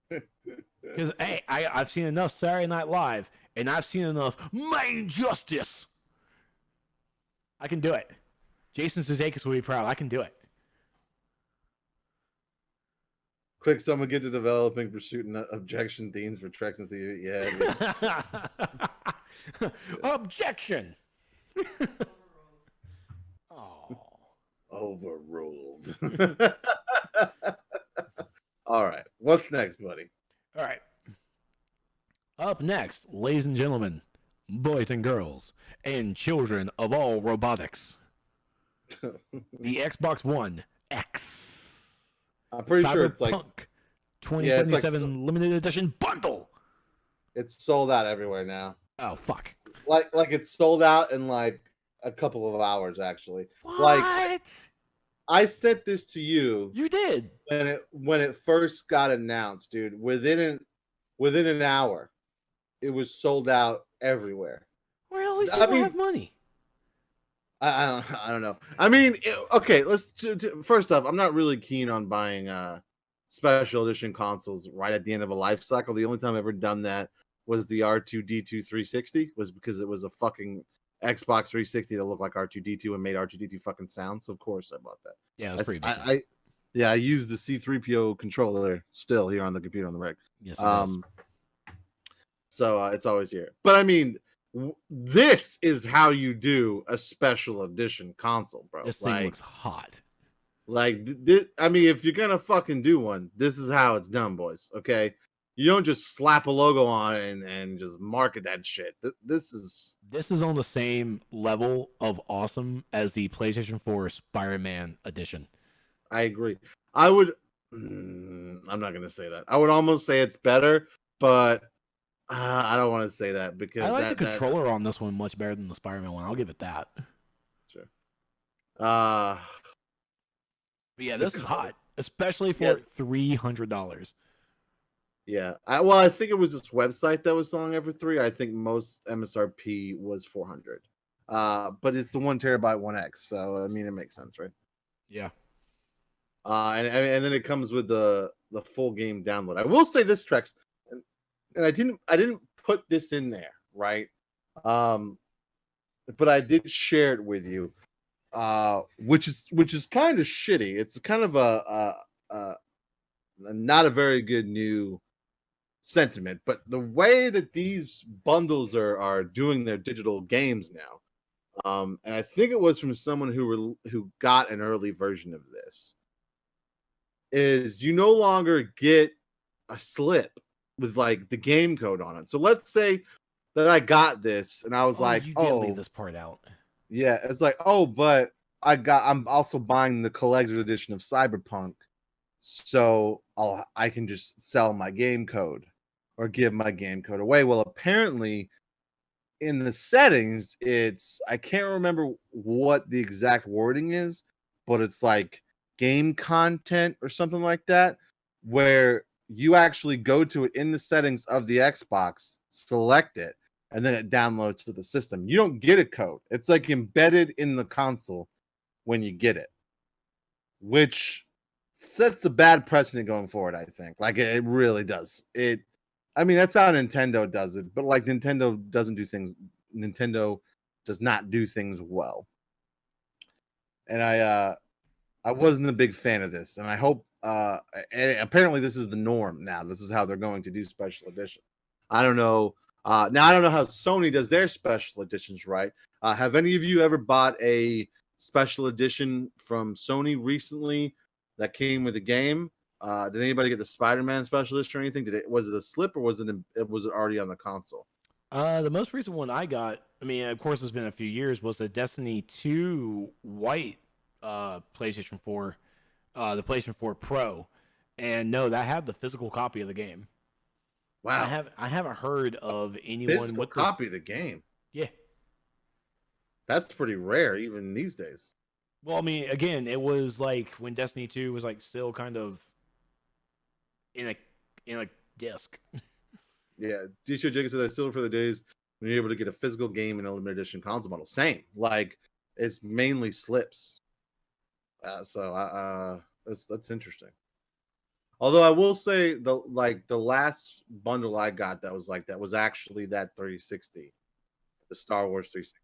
Because hey, I've seen enough Saturday Night Live, and I've seen enough Main Justice. I can do it. Jason Sudeikis will be proud. I can do it. Quick, someone get to developing pursuit and objection themes for Trex and TV. Yeah. Objection. Oh. Overruled. All right. What's next, buddy? All right. Up next, ladies and gentlemen, boys and girls, and children of all robotics, the Xbox One X. I'm pretty sure it's like Cyberpunk 2077 like limited edition bundle. It's sold out everywhere now. Oh fuck! Like it's sold out in like a couple of hours, actually. What? Like I sent this to you. You did when it first got announced, dude. Within an hour, it was sold out everywhere. Well, at least people have money. I don't know. I mean, okay. Let's first off, I'm not really keen on buying special edition consoles right at the end of a life cycle. The only time I've ever done that was the R2D2 360, was because it was a fucking Xbox 360 that looked like R2D2 and made R2D2 fucking sound. So of course I bought that. Yeah, that's pretty big. I use the C3PO controller still here on the computer on the rig. Yes. So it's always here. But I mean, this is how you do a special edition console, bro. This thing looks hot. Like, I mean, if you're gonna fucking do one, this is how it's done, boys. Okay, You don't just slap a logo on it and just market that shit. This is on the same level of awesome as the PlayStation 4 Spider-Man edition. I agree. I would. I'm not gonna say that. I would almost say it's better, but I don't want to say that because I like the controller on this one much better than the Spider-Man one. I'll give it that. Sure. But yeah, this is hot, especially for $300. Yeah. I think it was this website that was selling it for $300. I think most MSRP was $400. But it's the 1 terabyte One X, so I mean it makes sense, right? Yeah. And then it comes with the full game download. I will say this, Trex, and I didn't put this in there, right? But I did share it with you, which is kind of shitty. It's kind of a not a very good new sentiment. But the way that these bundles are doing their digital games now, and I think it was from someone who got an early version of this, is you no longer get a slip with like the game code on it. So let's say that I got this and I was like, you did leave this part out. Yeah, it's like, but I'm also buying the collector's edition of Cyberpunk, so I can just sell my game code or give my game code away. Well, apparently in the settings, I can't remember what the exact wording is, but it's like game content or something like that, where you actually go to it in the settings of the Xbox, select it, and then it downloads to the system. You don't get a code. It's like embedded in the console when you get it, which sets a bad precedent going forward, I think. Like it really does. I mean, that's how Nintendo does it, but like Nintendo does not do things well. And I wasn't a big fan of this, and I hope and apparently this is the norm now. This is how they're going to do special edition. I don't know. Now I don't know how Sony does their special editions, right? Have any of you ever bought a special edition from Sony recently that came with a game? Did anybody get the Spider-Man special edition or anything? Was it a slip or was it already on the console? The most recent one I got, I mean, of course, it's been a few years, was the Destiny 2 white PlayStation 4, the PlayStation 4 Pro, and no, that had the physical copy of the game. Wow, I haven't heard of anyone with copy of the game. Yeah, that's pretty rare even these days. Well, I mean, again, it was like when Destiny 2 was like still kind of in a disc. Yeah, D.C. Jacob said I still for the days when you're able to get a physical game in a limited edition console model. Same, like it's mainly slips. So that's interesting. Although I will say the last bundle I got that was actually that 360, the Star Wars 360,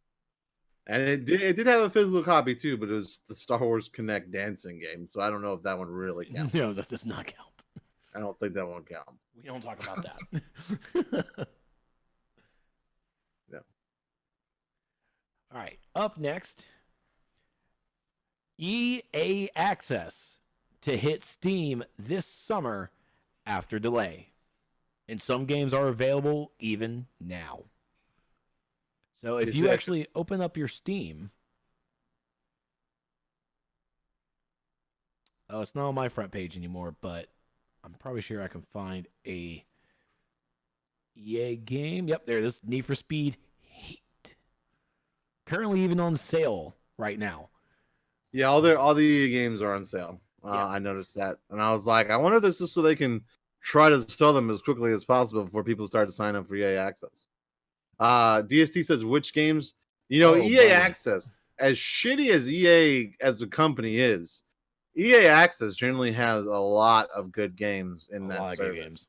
and it did have a physical copy too, but it was the Star Wars Kinect dancing game. So I don't know if that one really counts. No, that does not count. I don't think that one counts. We don't talk about that. Yeah. All right. Up next, EA Access to hit Steam this summer after delay. And some games are available even now. So if you actually open up your Steam... Oh, it's not on my front page anymore, but I'm probably sure I can find a EA game. Yep, there it is. Need for Speed Heat. Currently even on sale right now. Yeah, all the EA games are on sale. Yeah. I noticed that. And I was like, I wonder if this is so they can try to sell them as quickly as possible before people start to sign up for EA Access. DST says, which games? EA Access, as shitty as EA as a company is, EA Access generally has a lot of good games in that service.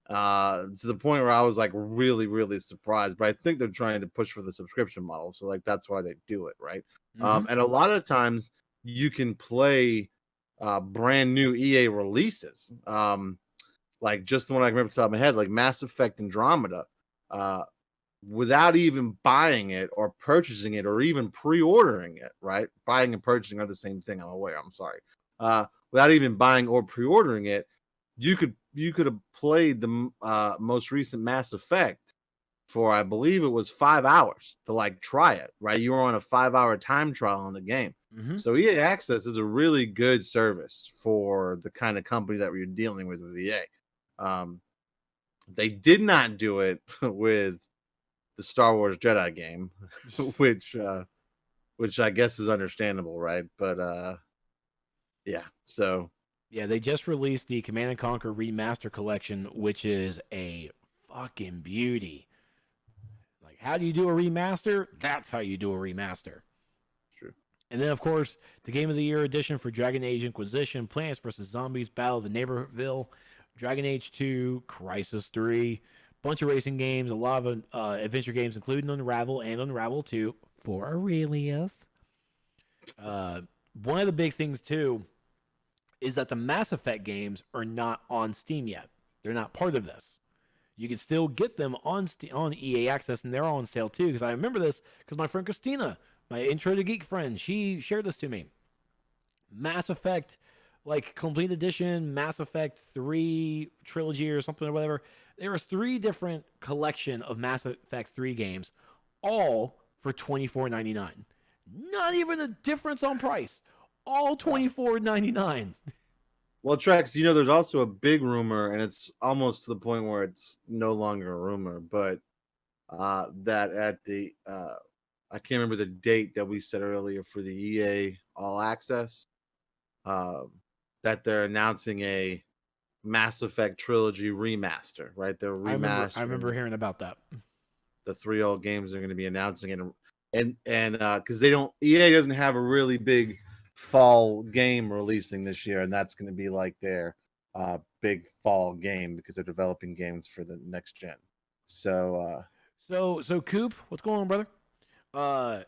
To the point where I was like really, really surprised. But I think they're trying to push for the subscription model. So like that's why they do it, right? Mm-hmm. And a lot of times you can play brand new EA releases. Like just the one I remember off the top of my head, like Mass Effect Andromeda, without even buying it or purchasing it or even pre-ordering it, right? Buying and purchasing are the same thing. I'm aware. I'm sorry. Without even buying or pre-ordering it, you could have played the most recent Mass Effect for, I believe it was 5 hours to like try it, right? You were on a 5-hour time trial on the game. Mm-hmm. So EA Access is a really good service for the kind of company that we're dealing with EA. They did not do it with the Star Wars Jedi game, which I guess is understandable, right? But yeah, so yeah, they just released the Command and Conquer Remaster Collection, which is a fucking beauty. Like, how do you do a remaster? That's how you do a remaster. true. And then, of course, the Game of the Year edition for Dragon Age Inquisition, Plants vs. Zombies, Battle of the Neighborville, Dragon Age 2, Crisis 3, bunch of racing games, a lot of adventure games, including Unravel and Unravel 2 for Aurelius. One of the big things, too, is that the Mass Effect games are not on Steam yet. They're not part of this. You can still get them on EA Access, and they're all on sale, too, because I remember this because my friend Christina, my Intro to Geek friend, she shared this to me. Mass Effect, like, Complete Edition, Mass Effect 3 Trilogy or something or whatever. There was 3 different collection of Mass Effect 3 games, all for $24.99. Not even a difference on price. All $24.99. Well, Trex, there's also a big rumor, and it's almost to the point where it's no longer a rumor, but that at the I can't remember the date that we said earlier for the EA All Access, that they're announcing a Mass Effect trilogy remaster, right? They're remastering. I remember hearing about that. The 3 old games they're going to be announcing it, and because EA doesn't have a really big fall game releasing this year, and that's going to be like their big fall game because they're developing games for the next gen. So Coop, what's going on, brother? So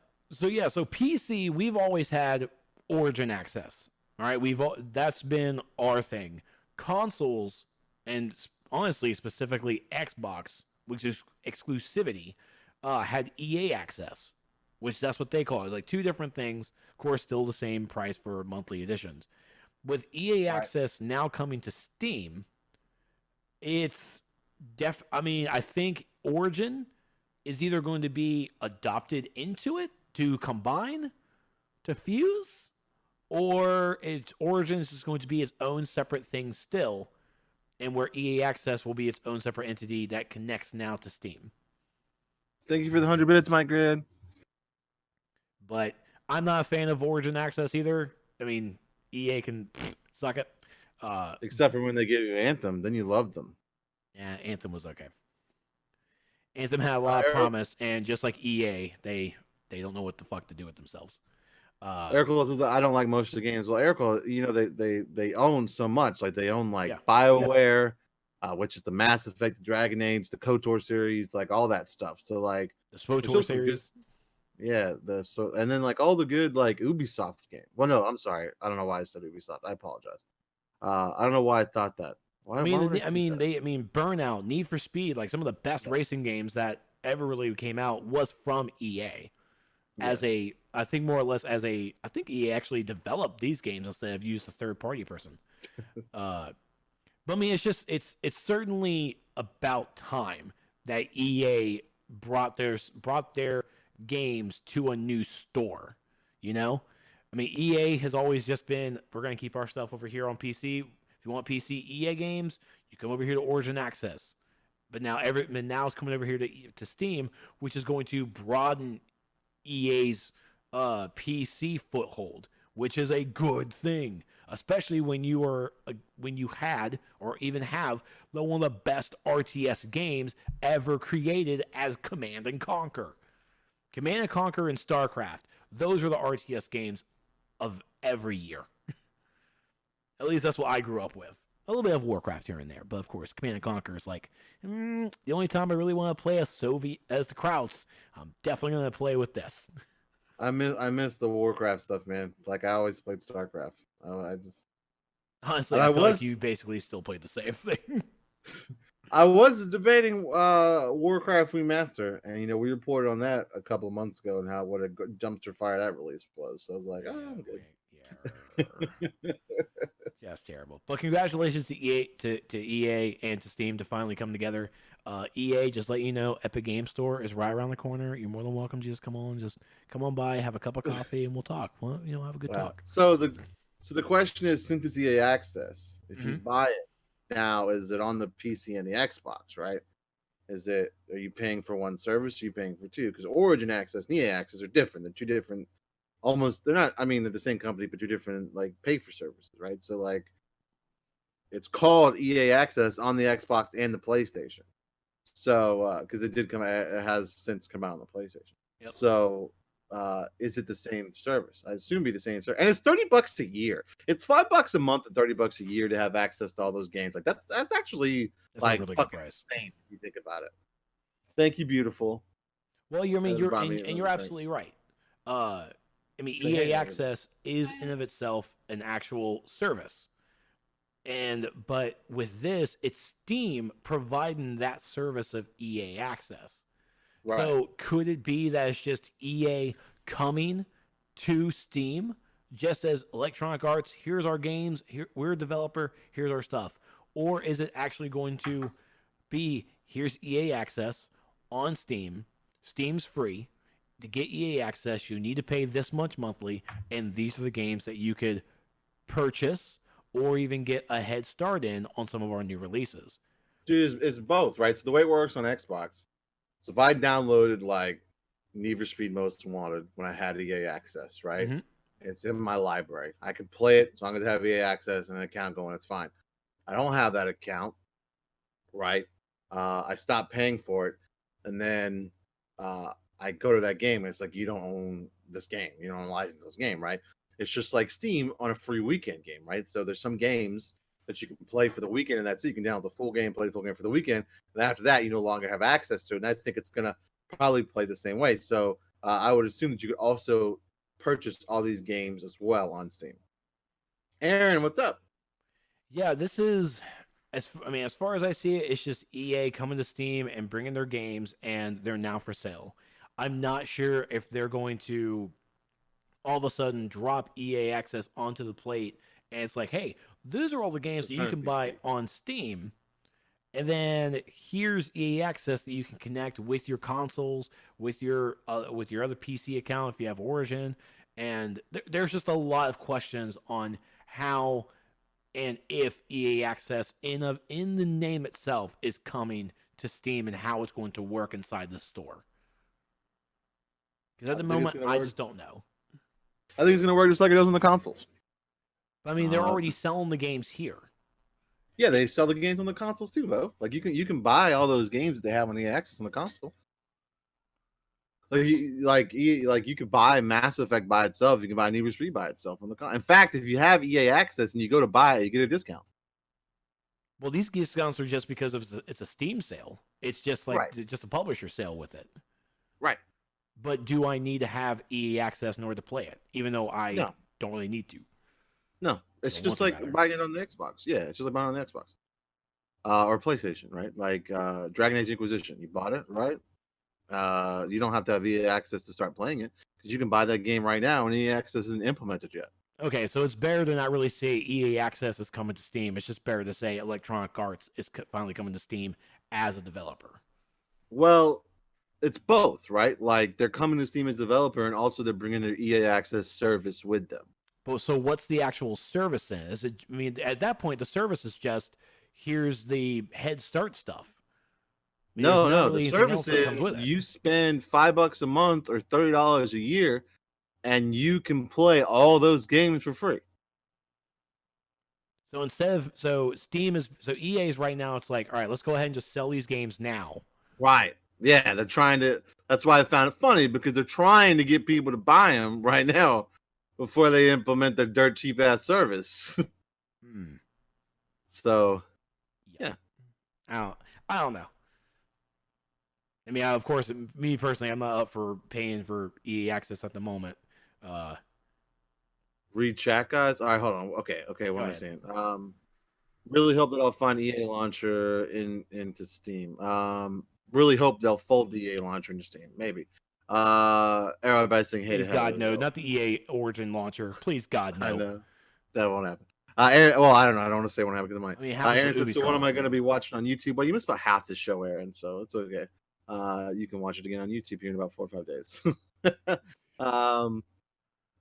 PC, we've always had Origin access. All right, that's been our thing. Consoles, and honestly, specifically Xbox, which is exclusivity, had EA access, which that's what they call it. Like 2 different things. Of course, still the same price for monthly editions. With EA access now coming to Steam, it's I think Origin is either going to be adopted into it to combine, to fuse, or Origin is just going to be its own separate thing still, and where EA Access will be its own separate entity that connects now to Steam. Thank you for the 100 minutes, Mike Grid. But I'm not a fan of Origin Access either. I mean, EA can suck it. Except for when they give you Anthem, then you love them. Yeah, Anthem was okay. Anthem had a lot of promise, and just like EA, they don't know what the fuck to do with themselves. Erical says, I don't like most of the games. Well, Erical, they own so much. Like they own BioWare, which is the Mass Effect, the Dragon Age, the KOTOR series, like all that stuff. So like the SWTOR series. Yeah, and then like all the good like Ubisoft game. Well, no, I'm sorry. I don't know why I said Ubisoft. I apologize. I don't know why I thought that. Burnout, Need for Speed, like some of the best racing games that ever really came out was from EA. I think EA actually developed these games instead of used a third-party person. But I mean, it's certainly about time that EA brought their games to a new store. I mean, EA has always just been, we're going to keep our stuff over here on PC. If you want PC EA games, you come over here to Origin Access. But now it's coming over here to Steam, which is going to broaden EA's PC foothold, which is a good thing, especially when you had or even have one of the best RTS games ever created as Command and Conquer. Command and Conquer and StarCraft, those are the RTS games of every year. At least that's what I grew up with. A little bit of Warcraft here and there, but of course, Command and Conquer is like the only time I really want to play as the Krauts. I'm definitely going to play with this. I miss the Warcraft stuff, man. Like I always played StarCraft. Honestly, I feel like you basically still played the same thing. I was debating Warcraft Remaster, and we reported on that a couple of months ago, and what a dumpster fire that release was. So I was like, I'm good. Yeah, That's terrible. But congratulations to EA and to Steam to finally come together. EA, just let you know, Epic Game Store is right around the corner. You're more than welcome to just come on by, have a cup of coffee, and we'll talk. Well, have a good talk. So the question is, since it's EA Access, if you buy it now, is it on the PC and the Xbox, right? Are you paying for one service? Or are you paying for two? Because Origin Access and EA Access are different. They're two different. They're not. I mean, they're the same company, but two different pay for services, right? So it's called EA Access on the Xbox and the PlayStation. So because it has since come out on the PlayStation. Yep. So is it the same service? I assume it'd be the same service, and it's $30 a year. It's $5 a month and $30 a year to have access to all those games. That's actually a really good price. Insane if you think about it. Thank you, beautiful. Well, you're absolutely right. EA Access is in of itself an actual service. But with this, it's Steam providing that service of EA Access. Right. So could it be that it's just EA coming to Steam, just as Electronic Arts, here's our games, we're a developer, here's our stuff? Or is it actually going to be, here's EA Access on Steam, Steam's free. To get EA Access, you need to pay this much monthly, and these are the games that you could purchase or even get a head start in on some of our new releases. Dude, it's both, right? So the way it works on Xbox, so if I downloaded Need for Speed Most Wanted when I had EA Access, right? Mm-hmm. It's in my library. I can play it as long as I have EA Access and an account going, it's fine. I don't have that account, right? I stopped paying for it, and then I go to that game, and it's like, you don't own this game. You don't license this game, right? It's just like Steam on a free weekend game, right? So there's some games that you can play for the weekend, and that's it. You can download the full game, play the full game for the weekend, and after that, you no longer have access to it. And I think it's going to probably play the same way. So I would assume that you could also purchase all these games as well on Steam. Aaron, what's up? Yeah, this is... as far as I see it, it's just EA coming to Steam and bringing their games, and they're now for sale. I'm not sure if they're going to all of a sudden drop EA Access onto the plate, and it's like, hey, these are all the games that you can buy on Steam, and then here's EA Access that you can connect with your consoles, with your other PC account if you have Origin, and there's just a lot of questions on how and if EA Access in the name itself is coming to Steam and how it's going to work inside the store. Because at the moment, I just don't know. I think it's going to work just like it does on the consoles. I mean, they're already selling the games here. Yeah, they sell the games on the consoles too, Bo. You can buy all those games that they have on EA Access on the console. You could buy Mass Effect by itself. You can buy Need for Speed by itself on the console. In fact, if you have EA Access and you go to buy it, you get a discount. Well, these discounts are just because it's a Steam sale. It's just just a publisher sale with it. Right. But do I need to have EA Access in order to play it? Even though I don't really need to. No, it's just like buying it on the Xbox. Yeah, it's just like buying it on the Xbox. Or PlayStation, right? Like Dragon Age Inquisition. You bought it, right? You don't have to have EA Access to start playing it because you can buy that game right now and EA Access isn't implemented yet. Okay, so it's better to not really say EA Access is coming to Steam. It's just better to say Electronic Arts is finally coming to Steam as a developer. Well, it's both, right? Like they're coming to Steam as a developer, and also they're bringing their EA Access service with them. But so what's the actual service then? Is it? I mean, at that point, the service is just here's the head start stuff. No. The service is you spend $5 a month or $30 a year, and you can play all those games for free. So EA is right now. It's like, all right, let's go ahead and just sell these games now. Right. Yeah, they're trying to. That's why I found it funny because they're trying to get people to buy them right now before they implement their dirt cheap ass service. So, yeah. I don't know. I mean, of course, me personally, I'm not up for paying for EA Access at the moment. Read chat, guys. All right, hold on. Okay. What am I saying? Really hope that I'll find EA Launcher into Steam. Really hope they'll fold the EA Launcher into Steam. Maybe. Everybody's saying, hey, please God, no. Not the EA Origin Launcher. Please, God, no. I know. That won't happen. Well, I don't know. I don't want to say what happened because I mean, Aaron says, so what am I Ubisoft. going to be watching on YouTube? Well, you missed about half the show, Aaron, so it's okay. You can watch it again on YouTube here in about 4 or 5 days.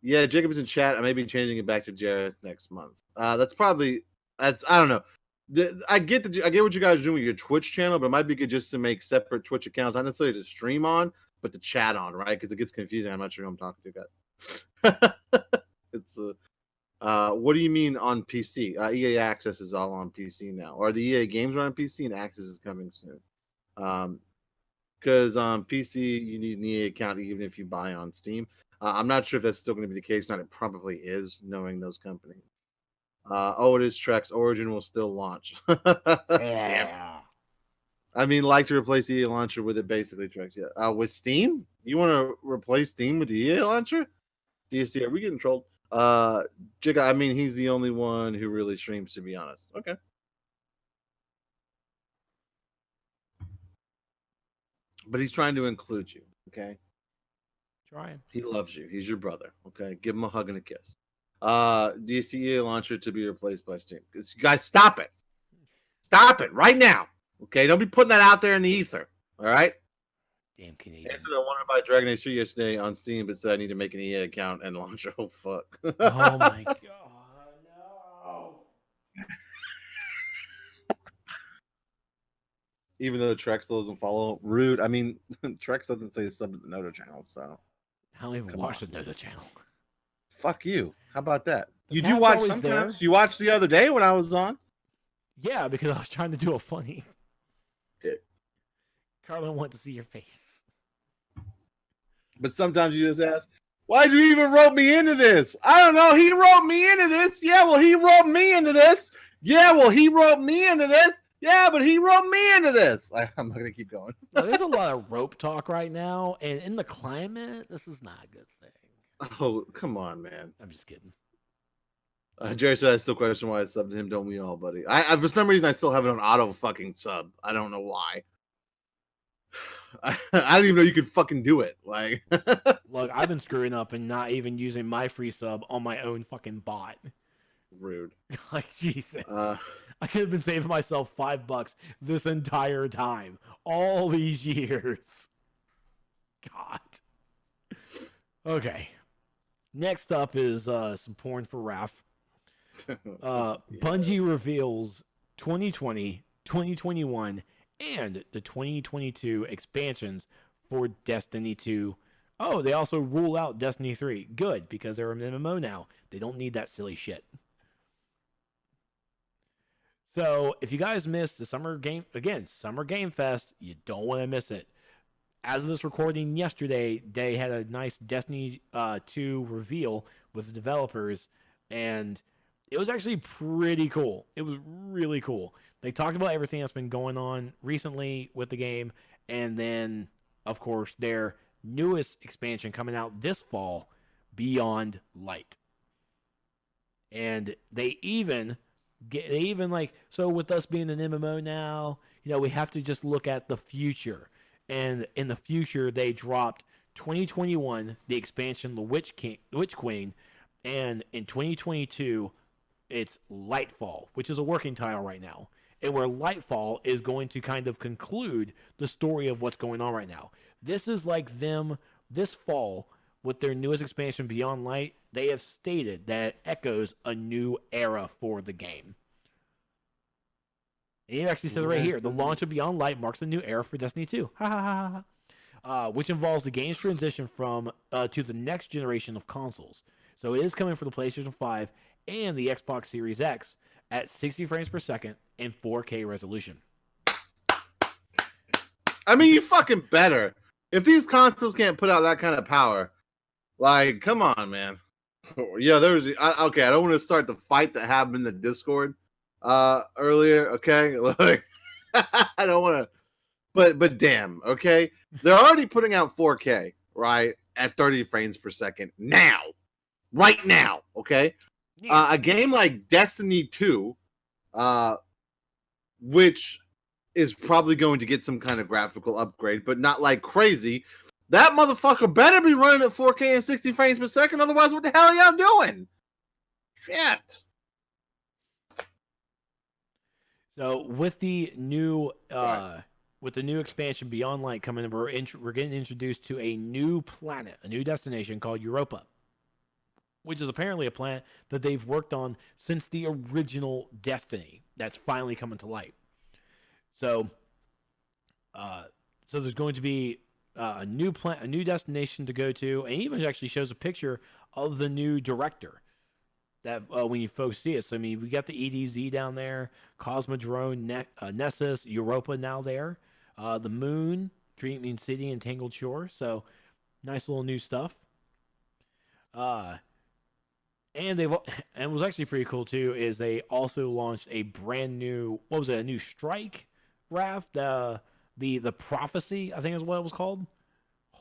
Yeah, Jacob's in chat. I may be changing it back to Jareth next month. I don't know. I get what you guys are doing with your Twitch channel, but it might be good just to make separate Twitch accounts, not necessarily to stream on, but to chat on, right? Because it gets confusing. I'm not sure who I'm talking to, guys. It's what do you mean on PC? EA Access is all on PC now, or the EA games are on PC, and Access is coming soon. Because on PC you need an EA account even if you buy on Steam. I'm not sure if that's still going to be the case. Not, it probably is, knowing those companies. It is Trex. Origin will still launch. Yeah. I mean, like to replace the EA launcher with it, basically, Trex. Yeah. With Steam? You want to replace Steam with the EA launcher? DSC, are we getting trolled? Jigga, I mean, he's the only one who really streams, to be honest. Okay. But he's trying to include you, okay? Trying. He loves you. He's your brother, okay? Give him a hug and a kiss. DSCA launcher to be replaced by Steam. You guys, stop it. Stop it right now, okay? Don't be putting that out there in the ether, all right? Damn Canadians. I said I wanted to buy Dragon Age 3 yesterday on Steam, but said I need to make an EA account and launcher. Oh, fuck. Oh, my God. No. Even though Trex still doesn't follow. Rude. I mean, Trex doesn't say sub to the NotA channel, so. I don't even watch the NotA channel. Fuck you. How about that? The You do tab's watch always sometimes. there. You watched the other day when I was on. Yeah, because I was trying to do a funny. Dick. Carlin wanted to see your face. But sometimes you just ask, why'd you even rope me into this? I don't know. He roped me into this. Yeah, well, he roped me into this. Yeah, well, he roped me into this. Yeah, but he roped me into this. I'm not going to keep going. Well, there's a lot of rope talk right now, and in the climate, this is not a good thing. Oh, come on, man. I'm just kidding. Jerry said I still question why I subbed him. Don't we all, buddy? I for some reason I still have it on auto fucking sub. I don't know why. I didn't even know you could fucking do it. Like, Look, I've been screwing up and not even using my free sub on my own fucking bot. rude. Like, Jesus. I could have been saving myself $5 this entire time. All these years. God. Okay. Next up is some porn for Raph. Bungie reveals 2020, 2021, and the 2022 expansions for Destiny 2. Oh, they also rule out Destiny 3. Good, because they're an MMO now. They don't need that silly shit. So, if you guys missed the Summer Game Fest, you don't want to miss it. As of this recording yesterday, they had a nice Destiny 2 reveal with the developers, and it was actually pretty cool. It was really cool. They talked about everything that's been going on recently with the game, and then, of course, their newest expansion coming out this fall, Beyond Light. And they even so with us being an MMO now, we have to just look at the future. And in the future, they dropped 2021, the expansion, the Witch Queen, and in 2022, it's Lightfall, which is a working title right now. And where Lightfall is going to kind of conclude the story of what's going on right now. This is like them, this fall, with their newest expansion, Beyond Light, they have stated that it echoes a new era for the game. And it actually says right here, the launch of Beyond Light marks a new era for Destiny 2. Ha ha ha ha. Which involves the game's transition from to the next generation of consoles. So it is coming for the PlayStation 5 and the Xbox Series X at 60 frames per second and 4K resolution. I mean, you fucking better. If these consoles can't put out that kind of power, like, come on, man. Yeah, there was. Okay, I don't want to start the fight that happened in the Discord earlier. Okay, like, I don't want to. But damn. Okay, they're already putting out 4K right at 30 frames per second now, right now. Okay, a game like Destiny 2, which is probably going to get some kind of graphical upgrade, but not like crazy. That motherfucker better be running at 4K and 60 frames per second. Otherwise, what the hell are y'all doing? Shit. So with the new expansion Beyond Light coming, we're getting introduced to a new planet, a new destination called Europa, which is apparently a planet that they've worked on since the original Destiny. That's finally coming to light. So, there's going to be a new destination to go to, and even actually shows a picture of the new director. That when you folks see it, so I mean, we got the EDZ down there, Cosmodrome, Nessus, Europa now there, the Moon, Dreaming City, and Tangled Shore. So, nice little new stuff. And it was actually pretty cool too. Is they also launched a brand new, what was it? A new strike raft. The Prophecy, I think is what it was called.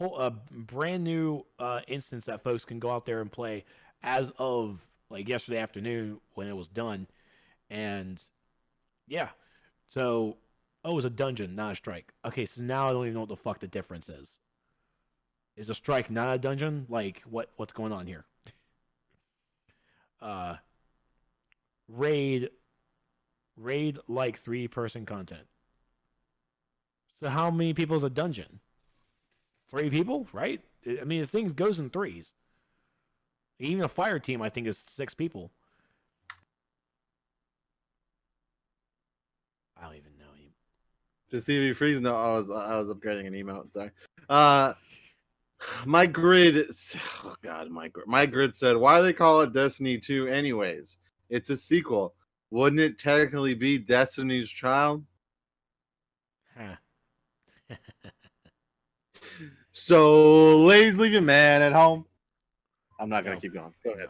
A brand new instance that folks can go out there and play as of like yesterday afternoon when it was done. And yeah, so it was a dungeon, not a strike. Okay, so now I don't even know what the fuck the difference is. Is a strike not a dungeon? Like what's going on here? Raid like 3-person content. So how many people is a dungeon? 3 people, right? I mean, this thing goes in 3s. Even a fire team, I think, is 6 people. I don't even know. To see me freeze? No, I was upgrading an emote. Sorry. My grid. Oh God, my grid said, "Why do they call it Destiny 2 anyways? It's a sequel. Wouldn't it technically be Destiny's Child?" Huh. So, ladies, leave your man at home. I'm not gonna keep going. Go ahead.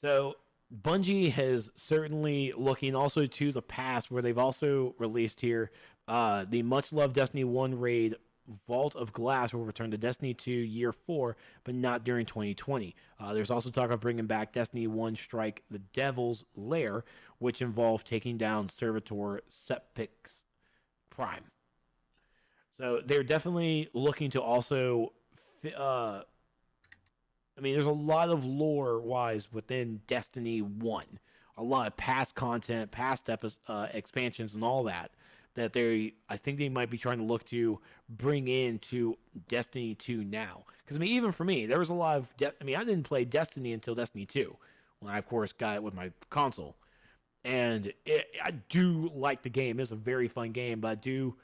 So Bungie has certainly looking also to the past, where they've also released here the much-loved Destiny 1 raid Vault of Glass will return to Destiny 2 Year 4, but not during 2020. There's also talk of bringing back Destiny 1 Strike the Devil's Lair, which involved taking down Servitor Sepix Prime. So they're definitely looking to also... I mean, there's a lot of lore-wise within Destiny 1. A lot of past content, past expansions, and all that I think they might be trying to look to bring into Destiny 2 now. Because, I mean, even for me, there was a lot of... I didn't play Destiny until Destiny 2, when I, of course, got it with my console. And I do like the game. It's a very fun game, but I do...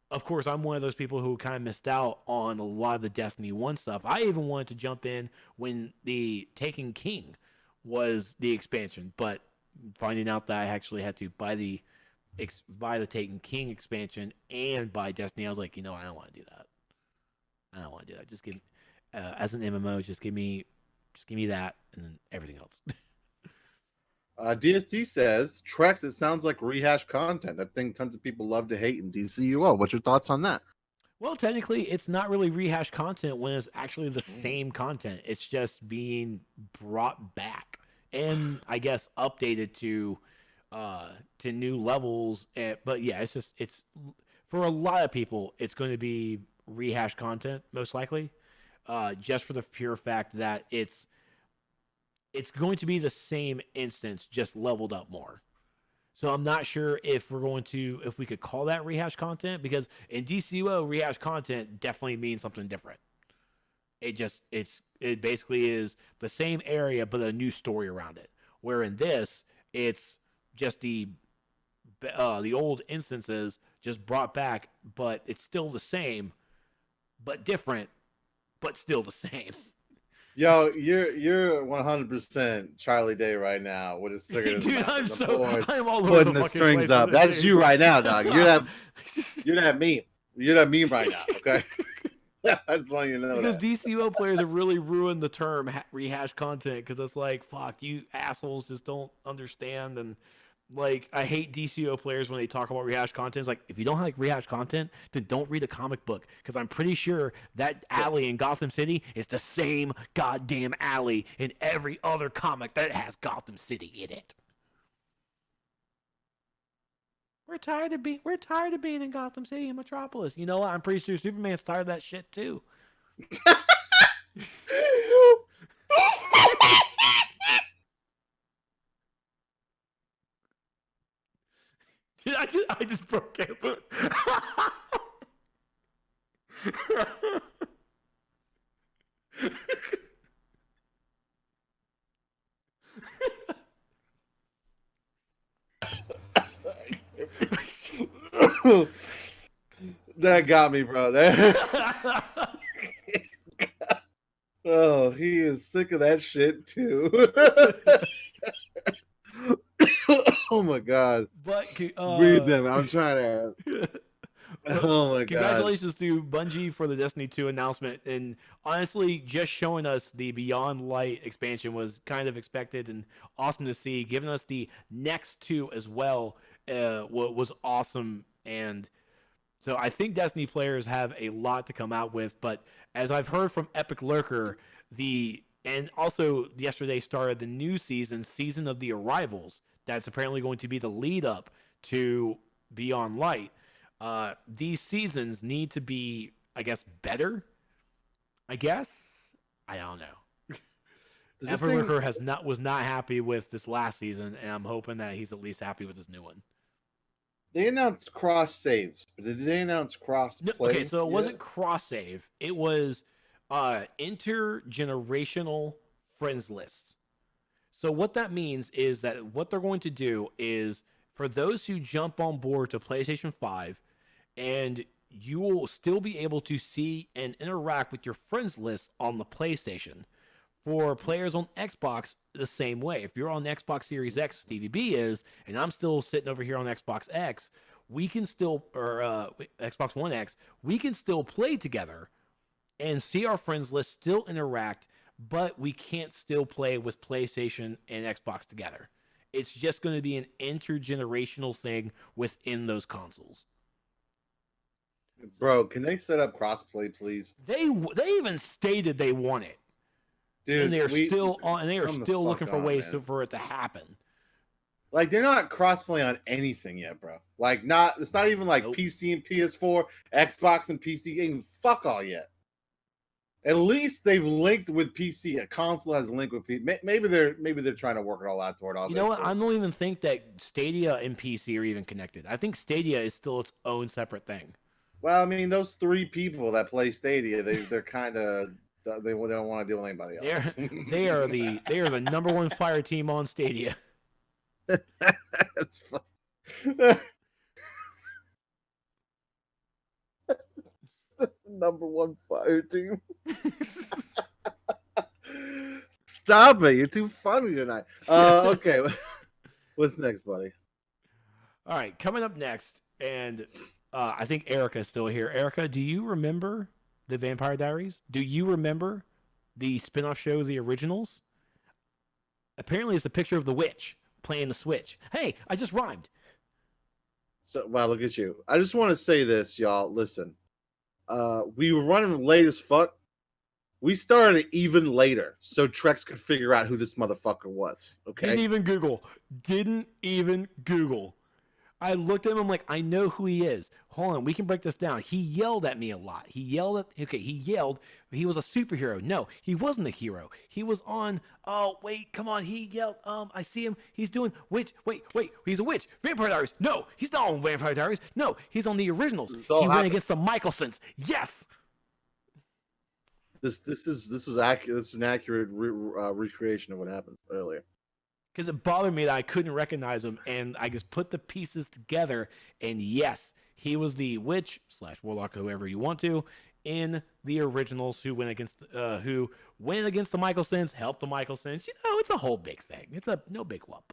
Of course, I'm one of those people who kind of missed out on a lot of the Destiny 1 stuff. I even wanted to jump in when the Taken King was the expansion, but finding out that I actually had to buy the Taken King expansion and buy Destiny, I was like, I don't want to do that. Just give as an MMO, just give me that and then everything else. DST says, Trex, it sounds like rehashed content. That thing tons of people love to hate in DCUO. What's your thoughts on that? Well, technically, it's not really rehashed content when it's actually the same content. It's just being brought back and, I guess, updated to new levels. But yeah, it's for a lot of people, it's going to be rehashed content, most likely, just for the pure fact that it's going to be the same instance, just leveled up more. So I'm not sure if we could call that rehash content, because in DCUO, rehash content definitely means something different. It basically is the same area, but a new story around it. Where in this, it's just the old instances just brought back, but it's still the same, but different, but still the same. Yo, you're 100% Charlie Day right now with his cigarette. Dude, I'm all over putting the strings up. That's you right now, dog. You're that meme. You're that meme right now. Okay. I just want you to know because that. DCO players have really ruined the term rehash content, because it's like, fuck, you assholes just don't understand. And like, I hate DCO players when they talk about rehash content. It's like, if you don't like rehash content, then don't read a comic book, because I'm pretty sure that alley in Gotham City is the same goddamn alley in every other comic that has Gotham City in it. We're tired of being in Gotham City and Metropolis. You know what? I'm pretty sure Superman's tired of that shit too. That got me, bro. Oh, he is sick of that shit too. Oh my god. But Read them. I'm trying to. Oh my god. Congratulations to Bungie for the Destiny 2 announcement. And honestly, just showing us the Beyond Light expansion was kind of expected and awesome to see. Giving us the next two as well was awesome. And so I think Destiny players have a lot to come out with. But as I've heard from Epic Lurker, and also yesterday started the new Season of the Arrivals. That's apparently going to be the lead up to Beyond Light. These seasons need to be, I guess, better. I don't know. Epic Lurker was not happy with this last season, and I'm hoping that he's at least happy with this new one. They announced cross saves, but did they announce cross play? No, okay, so it wasn't cross save. It was intergenerational friends lists. So what that means is that what they're going to do is for those who jump on board to PlayStation 5, and you will still be able to see and interact with your friends list on the PlayStation. For players on Xbox, the same way. If you're on Xbox Series X, Stevie B is, and I'm still sitting over here on Xbox X, we can still, or Xbox One X, we can still play together and see our friends list still interact, but we can't still play with PlayStation and Xbox together. It's just going to be an intergenerational thing within those consoles. Bro, can they set up crossplay, please? They even stated they want it. Dude, and they are still looking for ways for it to happen. Like, they're not crossplay on anything yet, bro. Like, it's not even like PC and PS4, Xbox and PC game. Fuck all yet. At least they've linked with PC. A console has a link with PC. Maybe they're trying to work it all out toward all. You know what? I don't even think that Stadia and PC are even connected. I think Stadia is still its own separate thing. Well, I mean, those three people that play Stadia, they're kind of they don't want to deal with anybody else. They are the number one fire team on Stadia. That's fun. Number one fire team. Stop it! You're too funny tonight. Okay, what's next, buddy? All right, coming up next, and I think Erica's still here. Erica, do you remember the Vampire Diaries? Do you remember the spin-off show, The Originals? Apparently, it's a picture of the witch playing the Switch. Hey, I just rhymed. So, wow, look at you. I just want to say this, y'all. Listen, we were running late as fuck. We started even later, so Trex could figure out who this motherfucker was. Okay. Didn't even Google. I looked at him. I'm like, I know who he is. Hold on, we can break this down. He yelled at me a lot. He yelled. He was a superhero. No, he wasn't a hero. He was on. Oh wait, come on. He yelled. I see him. He's doing witch. Wait. He's a witch. Vampire Diaries. No, he's not on Vampire Diaries. No, he's on the originals. He went against the Michelsons. Yes. This is accurate. This is an accurate recreation of what happened earlier. Because it bothered me that I couldn't recognize him, and I just put the pieces together, and yes, he was the witch / warlock, whoever you want to, in the originals who went against the Michelsons, helped the Michelsons. You know, it's a whole big thing. It's a no big whoop.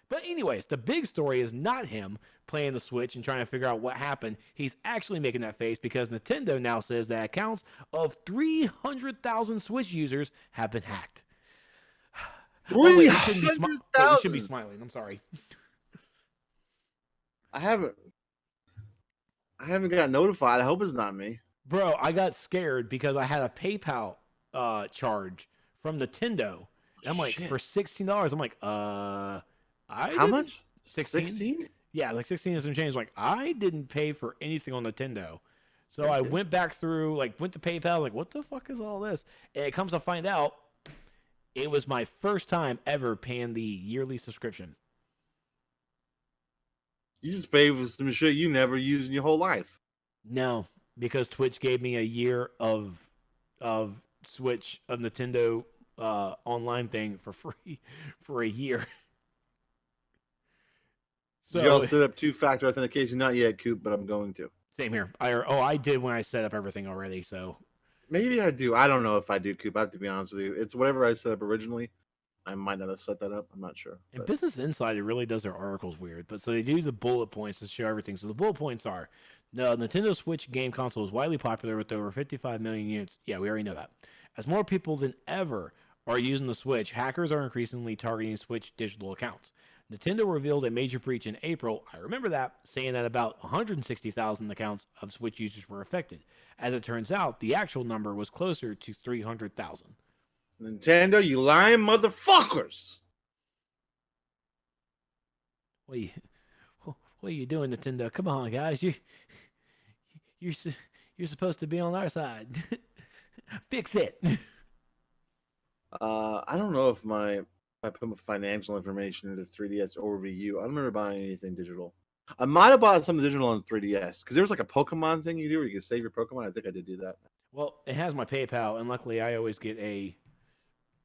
But anyways, the big story is not him playing the Switch and trying to figure out what happened. He's actually making that face because Nintendo now says that accounts of 300,000 Switch users have been hacked. 300,000. We should be smiling. I'm sorry. I haven't got notified. I hope it's not me. Bro, I got scared because I had a PayPal charge from Nintendo. And I'm like, for $16. I'm like, how much? 16? Yeah, like 16 and some change. Like, I didn't pay for anything on Nintendo. So I went back through, went to PayPal, like, what the fuck is all this? And it comes to find out, it was my first time ever paying the yearly subscription. You just paid for some shit you never used in your whole life. No, because Twitch gave me a year of Switch a Nintendo online thing for free for a year. Did y'all set up two-factor authentication? Not yet, Coop, but I'm going to. Same here. I did when I set up everything already. So maybe I do. I don't know if I do, Coop. I have to be honest with you. It's whatever I set up originally. I might not have set that up. I'm not sure. And Business Insider really does their articles weird, but so they do the bullet points to show everything. So the bullet points are: the Nintendo Switch game console is widely popular with over 55 million units. Yeah, we already know that. As more people than ever are using the Switch, hackers are increasingly targeting Switch digital accounts. Nintendo revealed a major breach in April, I remember that, saying that about 160,000 accounts of Switch users were affected. As it turns out, the actual number was closer to 300,000. Nintendo, you lying motherfuckers! What are you doing, Nintendo? Come on, guys. You're supposed to be on our side. Fix it. I don't know if I put my financial information into 3DS or Wii U. I don't remember buying anything digital. I might have bought something digital on 3DS because there was like a Pokemon thing you do where you could save your Pokemon. I think I did do that. Well, it has my PayPal, and luckily I always get a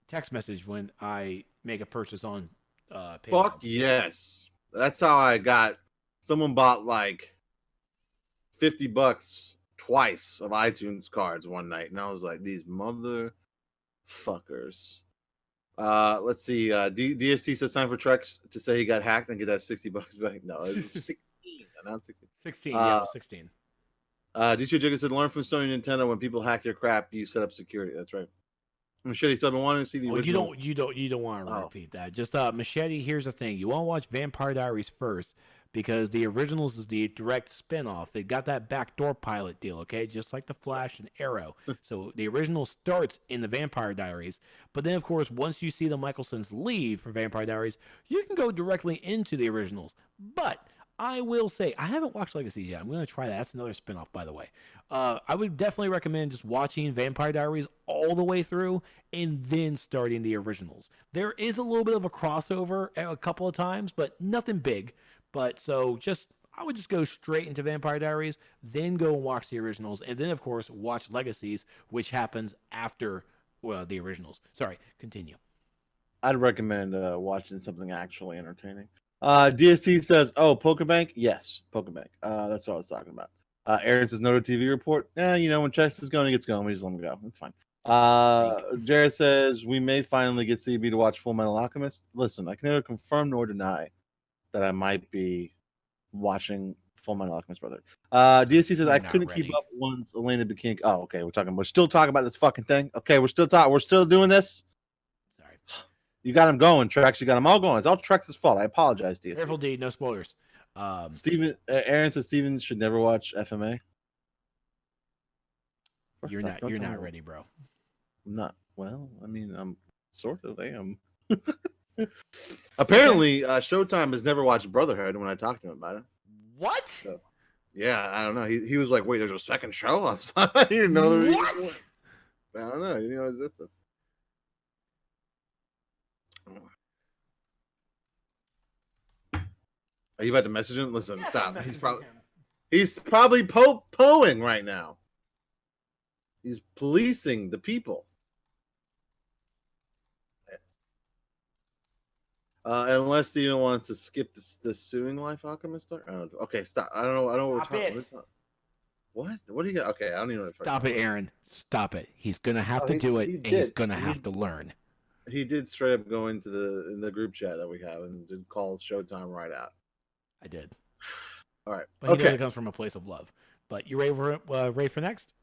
text message when I make a purchase on PayPal. Fuck yes. That's how I got. Someone bought like $50 twice of iTunes cards one night, and I was like, these motherfuckers. Let's see. DST says time for Trex to say he got hacked and get that $60 back. No, it was 16. Not 16. 16. Yeah, it was 16. DC Jigga said, learn from Sony and Nintendo. When people hack your crap, you set up security. That's right. Machete said, I wanted to see the original. You don't want to repeat that. Just Machete. Here's the thing: you want to watch Vampire Diaries first because the originals is the direct spinoff. They got that backdoor pilot deal, okay, just like the Flash and Arrow. So the original starts in the Vampire Diaries, but then of course once you see the Michelsons leave for Vampire Diaries, you can go directly into the originals. But I will say, I haven't watched Legacies yet. I'm going to try that. That's another spinoff, by the way. I would definitely recommend just watching Vampire Diaries all the way through and then starting the originals. There is a little bit of a crossover a couple of times, but nothing big. But so I would just go straight into Vampire Diaries, then go and watch the originals, and then, of course, watch Legacies, which happens after the originals. Sorry, continue. I'd recommend watching something actually entertaining. DST says, oh, Pokebank? Yes, Pokebank. That's what I was talking about. Aaron says, NotA TV report. When Chess is going, it gets going. We just let him go. It's fine. Jared says, we may finally get CB to watch Full Metal Alchemist. Listen, I can neither confirm nor deny that I might be watching Full Metal Alchemist, brother. DST says, I couldn't keep up once Elena became... Oh, okay, we're still talking about this fucking thing. Okay, we're still doing this. You got him going, Trex. You got them all going. It's all Trex's fault. I apologize, DST. Careful, D. No spoilers. Aaron says Steven should never watch FMA. You're not ready, bro. I'm not. Well, I mean, I'm sort of am. Apparently, Showtime has never watched Brotherhood when I talked to him about it. What? So, yeah, I don't know. He was like, wait, there's a second show? I didn't know there was. What? I don't know. You know, it's this. Are you about to message him? Listen, yes, stop. He's probably poing right now. He's policing the people. Unless Steven wants to skip the suing life alchemist. I don't know. Okay, stop. I don't know what we're talking about. What? What do you got? Okay, I don't even know what Stop it, Aaron. Stop it. He's gonna have to do it, and he's gonna have to learn. He did straight up go into the group chat that we have and just call Showtime right out. I did. All right. But he knows it comes from a place of love. But you ready for next?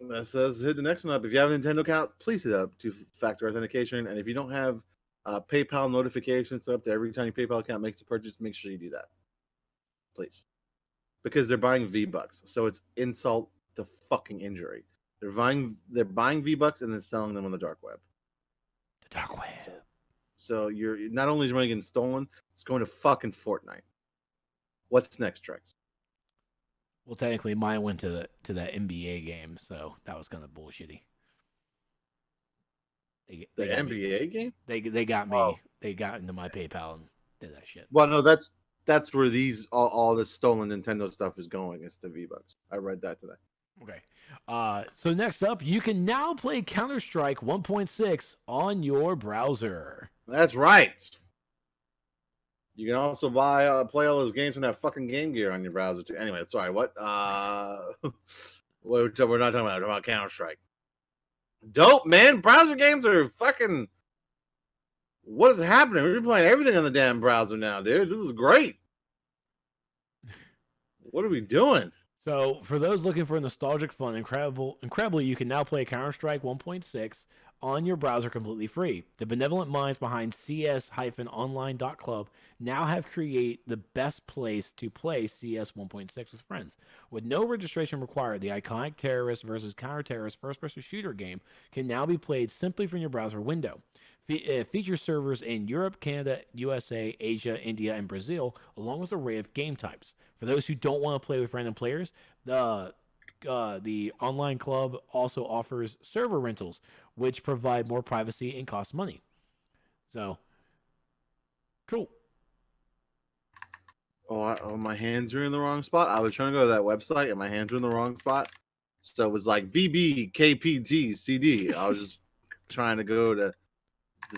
That says hit the next one up. If you have a Nintendo account, please hit up two-factor authentication. And if you don't have PayPal notifications up to every time your PayPal account makes a purchase, make sure you do that. Please. Because they're buying V-Bucks. So it's insult to fucking injury. They're buying V-Bucks and then selling them on the dark web. The dark web. So you're not only is your money getting stolen, it's going to fucking Fortnite. What's next, Trex? Well, technically, mine went to that NBA game, so that was kind of bullshitty. The NBA game? They got me. Oh. They got into my PayPal and did that shit. Well, no, that's where all this stolen Nintendo stuff is going. It's the V-Bucks. I read that today. Okay. So next up, you can now play Counter-Strike 1.6 on your browser. That's right. You can also play all those games from that fucking Game Gear on your browser too. Anyway, sorry. What? We're not talking about. We're talking about Counter-Strike. Dope, man. Browser games are fucking. What is happening? We're playing everything on the damn browser now, dude. This is great. What are we doing? So, for those looking for nostalgic fun, incredibly, you can now play Counter-Strike 1.6 on your browser completely free. The benevolent minds behind cs-online.club now have created the best place to play CS 1.6 with friends. With no registration required, the iconic terrorist versus counter-terrorist first-person shooter game can now be played simply from your browser window. Features servers in Europe, Canada, USA, Asia, India, and Brazil, along with an array of game types. For those who don't want to play with random players, the online club also offers server rentals, which provide more privacy and cost money. So, cool. Oh, my hands are in the wrong spot. I was trying to go to that website, and my hands were in the wrong spot. So it was like VB KPT I was just trying to go to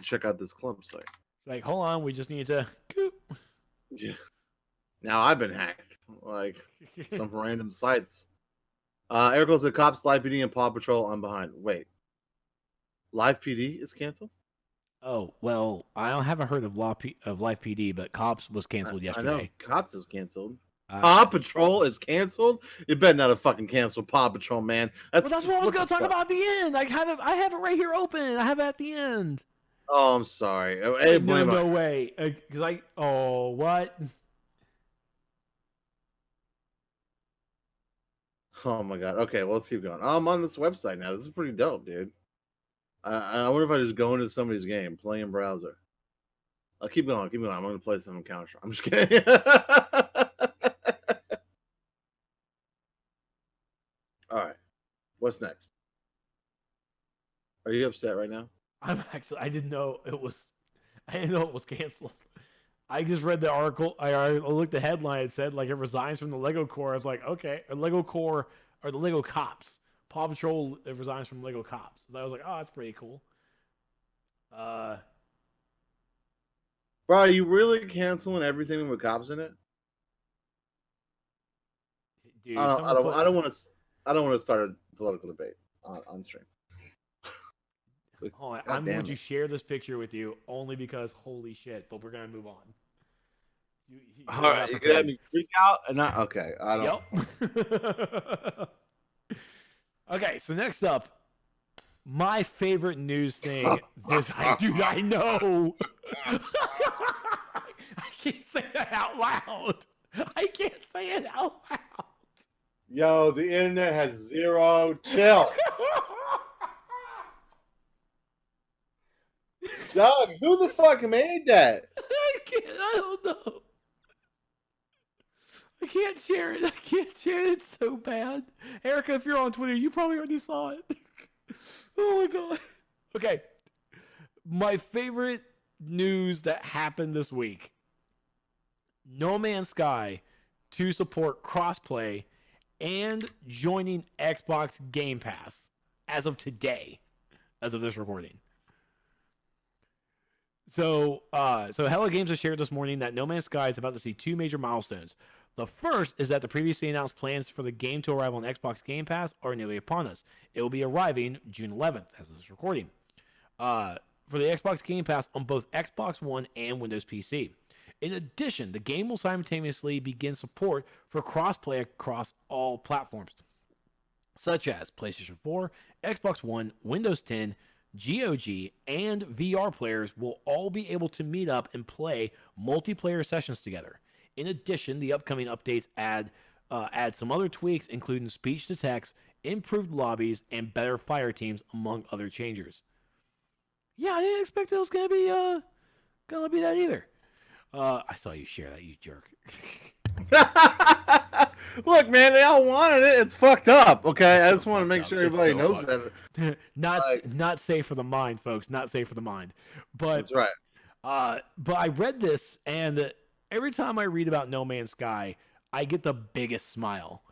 check out this club site. It's like, hold on, we just need to. Yeah. Now I've been hacked. Like some random sites. Air goes to Cops, Live PD, and Paw Patrol. I'm behind. Wait. Live PD is canceled? Oh, well, I haven't heard of Live PD, but Cops was canceled yesterday. I know Cops is canceled. Paw Patrol is canceled? You better not have fucking canceled Paw Patrol, man. That's what I was going to talk about at the end. I have it right here open. I have it at the end. Oh, I'm sorry. No way. What? Oh my god. Okay, well, let's keep going. I'm on this website now. This is pretty dope, dude. I wonder if I just go into somebody's game, play in browser. I'll keep going. I'm going to play some Counter. I'm just kidding. All right. What's next? Are you upset right now? I didn't know it was canceled. I just read the article. I looked at the headline. It said like it resigns from the Lego Corps. I was like, okay, or Lego Corps or the Lego Cops. Paw Patrol resigns from Lego Cops. So I was like, oh, that's pretty cool. Bro, are you really canceling everything with cops in it? Dude, I don't want to start a political debate on stream. Hold on, I'm going to share this picture with you only because holy shit. But we're gonna move on. All right, you gonna have me freak out and not okay. I don't. Yep. Okay, so next up, my favorite news thing. I know. I can't say that out loud. I can't say it out loud. Yo, the internet has zero chill. Doug, who the fuck made that? I don't know. I can't share it. It's so bad. Erica, if you're on Twitter, you probably already saw it. Oh my god. Okay. My favorite news that happened this week. No Man's Sky to support crossplay and joining Xbox Gamepass as of today, as of this recording. So Hello Games has shared this morning that No Man's Sky is about to see two major milestones. The first is that the previously announced plans for the game to arrive on Xbox Game Pass are nearly upon us. It will be arriving June 11th, as of this recording, for the Xbox Game Pass on both Xbox One and Windows PC. In addition, the game will simultaneously begin support for crossplay across all platforms, such as PlayStation 4, Xbox One, Windows 10, GOG, and VR players will all be able to meet up and play multiplayer sessions together. In addition, the upcoming updates add some other tweaks, including speech to text, improved lobbies, and better fire teams, among other changes. Yeah, I didn't expect it was gonna be that either. I saw you share that, you jerk. Look, man, they all wanted it. It's fucked up. Okay, I just want to make sure everybody knows that. Not safe for the mind, folks. Not safe for the mind. But that's right. But I read this, and every time I read about No Man's Sky, I get the biggest smile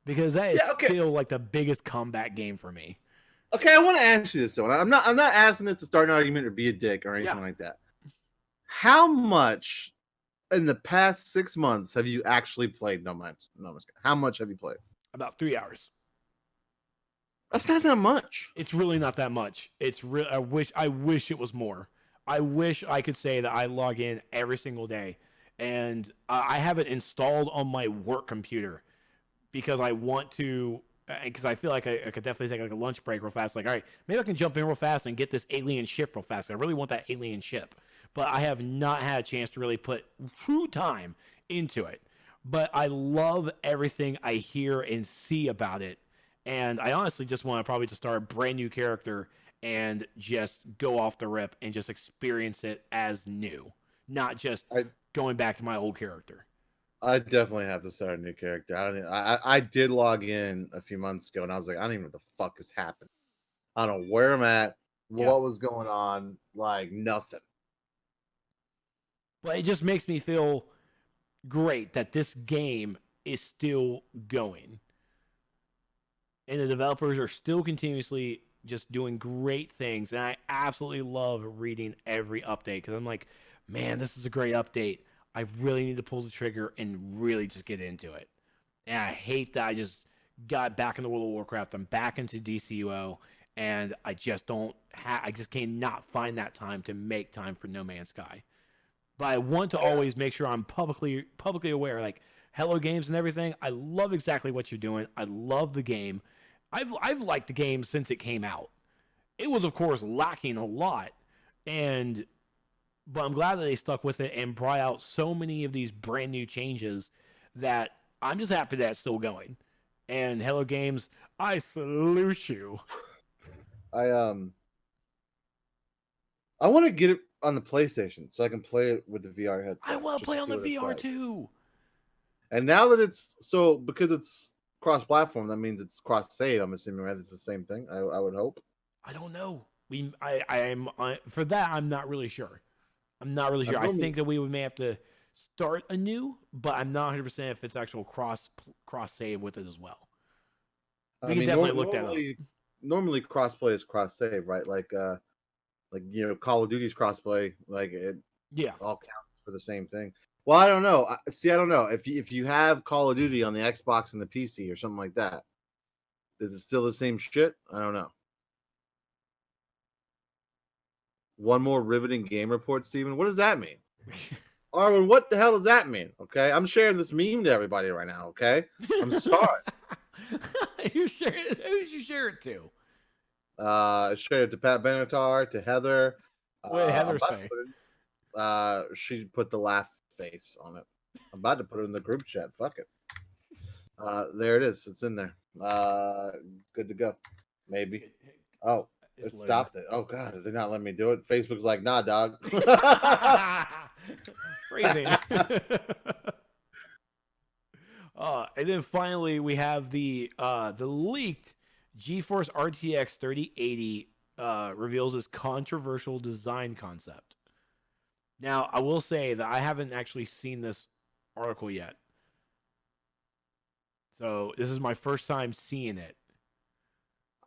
because that is Yeah, okay. still like the biggest combat game for me. Okay, I want to ask you this though. And I'm not asking this to start an argument or be a dick or anything like that. How much in the past 6 months have you actually played No Man's Sky? How much have you played? About 3 hours. That's not that much. It's really not that much. It's real. I wish it was more. I wish I could say that I log in every single day, and I have it installed on my work computer because I want to. Because I feel like I could definitely take like a lunch break real fast. Like, all right, maybe I can jump in real fast and get this alien ship real fast. I really want that alien ship, but I have not had a chance to really put true time into it. But I love everything I hear and see about it. And I honestly just want to probably just start a brand new character and just go off the rip and just experience it as new, not just going back to my old character. I definitely have to start a new character. I did log in a few months ago, and I was like, I don't even know what the fuck is happening. I don't know where I'm at, what was going on, like nothing. But it just makes me feel great that this game is still going. And the developers are still continuously just doing great things. And I absolutely love reading every update because I'm like, man, this is a great update. I really need to pull the trigger and really just get into it. And I hate that I just got back into World of Warcraft. I'm back into DCUO, and I just I just cannot find that time to make time for No Man's Sky. But I want to always make sure I'm publicly aware. Like, Hello Games and everything, I love exactly what you're doing. I love the game. I've liked the game since it came out. It was, of course, lacking a lot, but I'm glad that they stuck with it and brought out so many of these brand new changes that I'm just happy that it's still going. And Hello Games, I salute you. I want to get it on the PlayStation so I can play it with the VR headset. I want to play on the VR too. And now that because it's cross-platform, that means it's cross-save. I'm assuming, right? It's the same thing. I would hope. I don't know. For that, I'm not really sure. I'm not really sure. I think that we may have to start anew, but I'm not 100% if it's actual cross save with it as well. We can definitely look that up. Normally, crossplay is cross save, right? Like Call of Duty's crossplay, like it. Yeah, all counts for the same thing. Well, I don't know. I don't know if you have Call of Duty on the Xbox and the PC or something like that. Is it still the same shit? I don't know. One more riveting game report, Steven. What does that mean? Arwen, what the hell does that mean? Okay, I'm sharing this meme to everybody right now. Okay, I'm sorry. Who did you share it to? I shared it to Pat Benatar, to Heather. What did Heather say? She put the laugh face on it. I'm about to put it in the group chat. Fuck it. There it is. It's in there. Good to go. Maybe. Oh, it stopped it. Oh God, did they not let me do it? Facebook's like, nah, dog. Crazy. And then finally we have the leaked GeForce RTX 3080 reveals its controversial design concept. Now, I will say that I haven't actually seen this article yet. So this is my first time seeing it.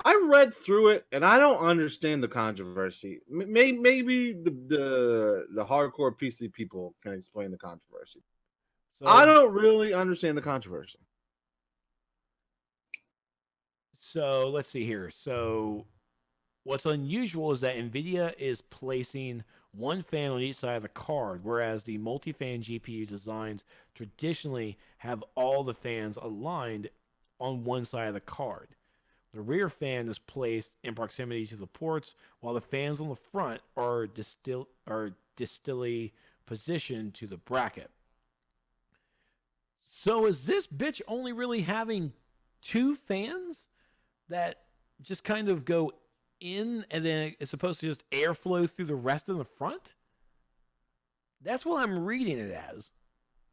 I read through it and I don't understand the controversy. Maybe the hardcore PC people can explain the controversy. So, I don't really understand the controversy. So let's see here. So what's unusual is that Nvidia is placing one fan on each side of the card, whereas the multi-fan GPU designs traditionally have all the fans aligned on one side of the card. The rear fan is placed in proximity to the ports, while the fans on the front are distally positioned to the bracket. So is this bitch only really having two fans that just kind of go in and then it's supposed to just airflow through the rest of the front? That's what I'm reading it as.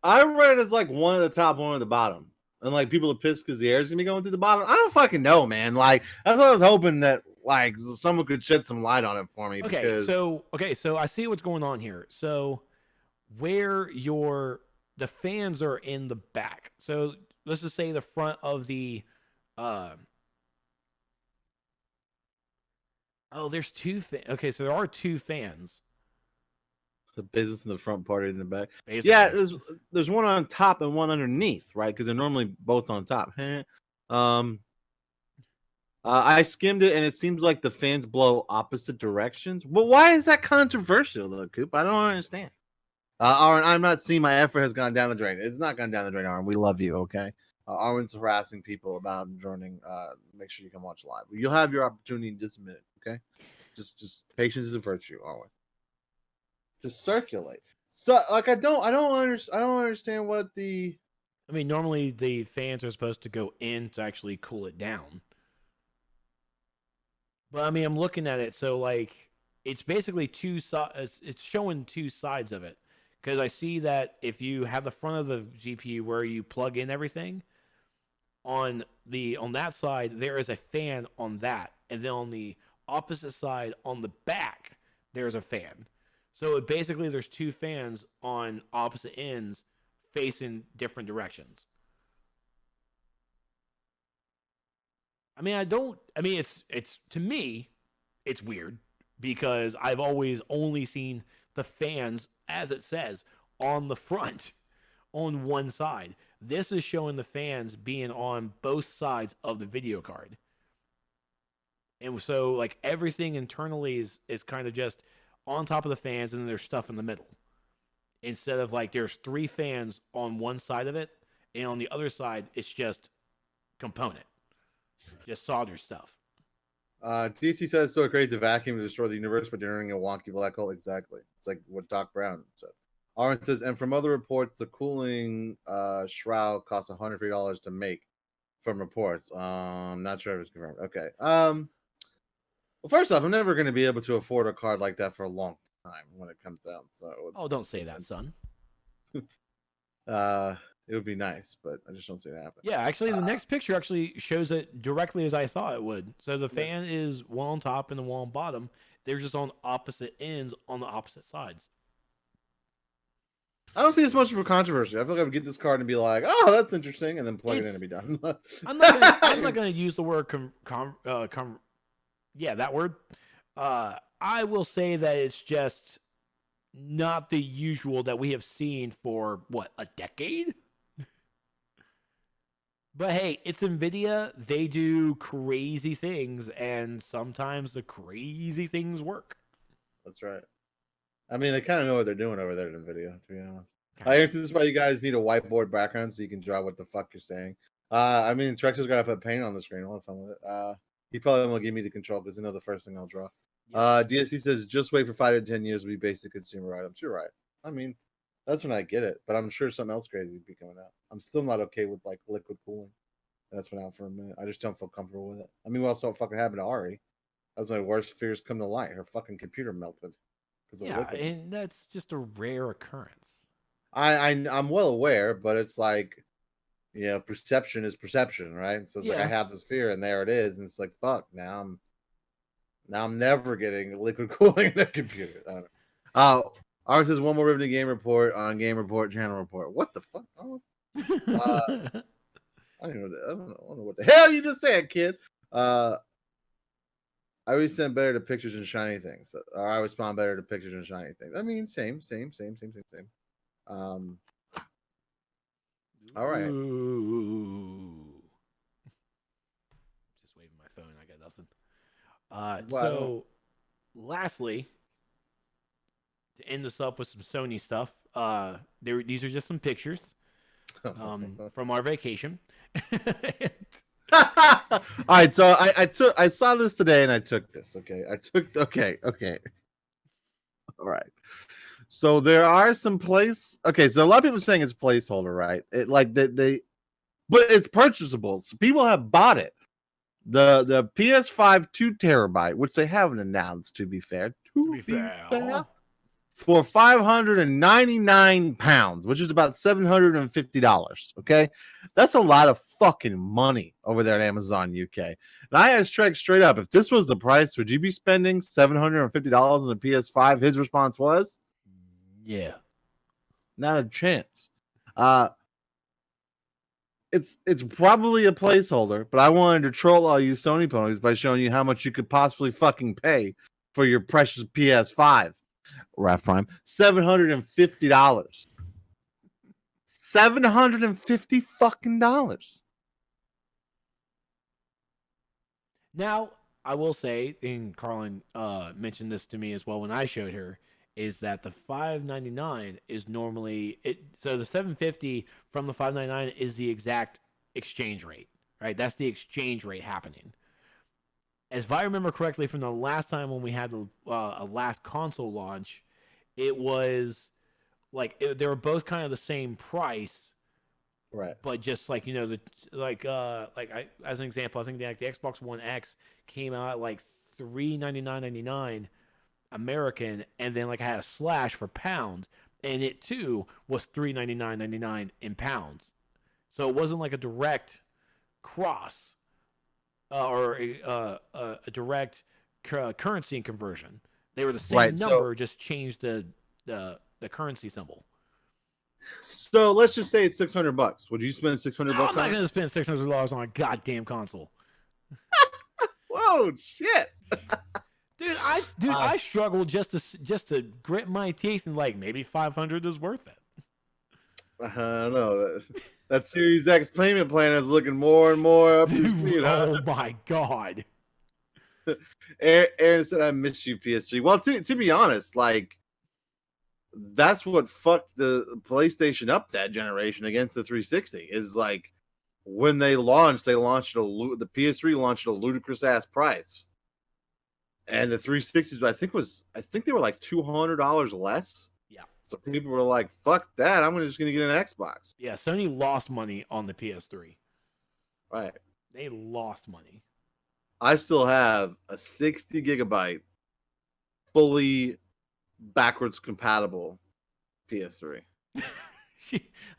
I read it as like one at the top, one at the bottom. And like people are pissed because the air is gonna be going through the bottom. I don't fucking know, man. Like that's what I was hoping that like someone could shed some light on it for me. So I see what's going on here. So where the fans are in the back. So let's just say the front of the there's two okay, so there are two fans. The business in the front, party in the back. Basically. Yeah, there's one on top and one underneath, right? Because they're normally both on top. I skimmed it, and it seems like the fans blow opposite directions. But why is that controversial, though, Coop? I don't understand. Aaron, I'm not seeing my effort has gone down the drain. It's not gone down the drain, Aaron. We love you, okay? Aaron's harassing people about joining. Make sure you can watch live. You'll have your opportunity in just a minute, okay? Just patience is a virtue, Aaron. To circulate. So, like, I don't understand what the. I mean, normally the fans are supposed to go in to actually cool it down. But I mean, I'm looking at it, so like it's basically two sides. It's showing two sides of it, because I see that if you have the front of the GPU where you plug in everything, on that side there is a fan on that, and then on the opposite side on the back there's a fan. So basically there's two fans on opposite ends facing different directions. I mean, it's to me, it's weird because I've always only seen the fans, as it says, on the front, on one side. This is showing the fans being on both sides of the video card. And so, like, everything internally is kind of just on top of the fans, and then there's stuff in the middle. Instead of, like, there's three fans on one side of it, and on the other side, it's just component. Just solder stuff. DC says so crazy to vacuum to destroy the universe, but during a wonky black hole. Exactly. It's like what Doc Brown said. Aaron says, and from other reports, the cooling shroud costs $103 to make. From reports, not sure if it's confirmed. Okay. Well, first off, I'm never going to be able to afford a card like that for a long time when it comes out. So. Don't say that, son. It would be nice, but I just don't see it happen. Yeah, actually, the next picture actually shows it directly as I thought it would. So the fan is one on top and the one on bottom. They're just on opposite ends on the opposite sides. I don't see this much for controversy. I feel like I would get this card and be like, "Oh, that's interesting," and then plug it in and be done. I'm not gonna use the word that word. I will say that it's just not the usual that we have seen for a decade. But hey, it's Nvidia. They do crazy things, and sometimes the crazy things work. That's right. I mean, they kind of know what they're doing over there at Nvidia, to be honest. This is why you guys need a whiteboard background so you can draw what the fuck you're saying. I mean, Trexler's got to put paint on the screen. I'll have fun with it. He probably won't give me the control because he knows the first thing I'll draw. Yeah. DSC says, just wait for 5 to 10 years to be basic consumer items. You're right. I mean, that's when I get it, but I'm sure something else crazy will be coming out. I'm still not okay with like liquid cooling. That's been out for a minute. I just don't feel comfortable with it. I mean, what else fucking happened to Ari? That was my worst fears come to light. Her fucking computer melted. Yeah, and that's just a rare occurrence. I'm well aware, but it's like, perception is perception, right? So it's like I have this fear, and there it is, and it's like fuck. Now I'm never getting liquid cooling in a computer. I don't know. Ours says one more Riveting Game Report on Game Report Channel Report. What the fuck? I don't know what the hell you just said, kid. I respond better to pictures and shiny things. Or I respond better to pictures and shiny things. I mean, same. All right. Ooh. Just waving my phone. I got nothing. So, lastly, to end this up with some Sony stuff, these are just some pictures from our vacation. All right, so I saw this today and I took this. Okay. All right. So there are some okay, so a lot of people are saying it's placeholder, right? It like but it's purchasable. So people have bought it. The PS5 2 terabyte, which they haven't announced, to be fair. For £599, which is about $750. Okay, that's a lot of fucking money over there at Amazon UK. And I asked Trek straight up, if this was the price, would you be spending $750 on a PS5? His response was, yeah, not a chance. it's probably a placeholder, but I wanted to troll all you Sony ponies by showing you how much you could possibly fucking pay for your precious PS5. Raf Prime, $750. $750 fucking dollars. Now, I will say, and Carlin mentioned this to me as well when I showed her, is that the $599 is normally it. So the $750 from the $599 is the exact exchange rate, right? That's the exchange rate happening. As if I remember correctly, from the last time when we had a last console launch, it was like they were both kind of the same price, right? But just like as an example, I think the Xbox One X came out at like $399.99 American, and then like I had a slash for pounds, and it too was $399.99 in pounds. So it wasn't like a direct cross or a direct currency conversion. They were the same number, just changed the currency symbol. So let's just say it's $600. Would you spend $600? I'm not going to spend $600 on a goddamn console. Whoa, shit. Dude, I struggle just to grit my teeth and like maybe $500 is worth it. I don't know. That Series X payment plan is looking more and more up your speed. Oh my god. Aaron said, "I miss you, PS3." Well, to be honest, like that's what fucked the PlayStation up that generation against the 360. Is like when they launched the PS3 launched at a ludicrous ass price. And the 360s, I think they were like $200 less. Yeah. So people were like, "Fuck that! I'm just gonna get an Xbox." Yeah, Sony lost money on the PS3. Right. They lost money. I still have a 60 gigabyte, fully backwards compatible PS3.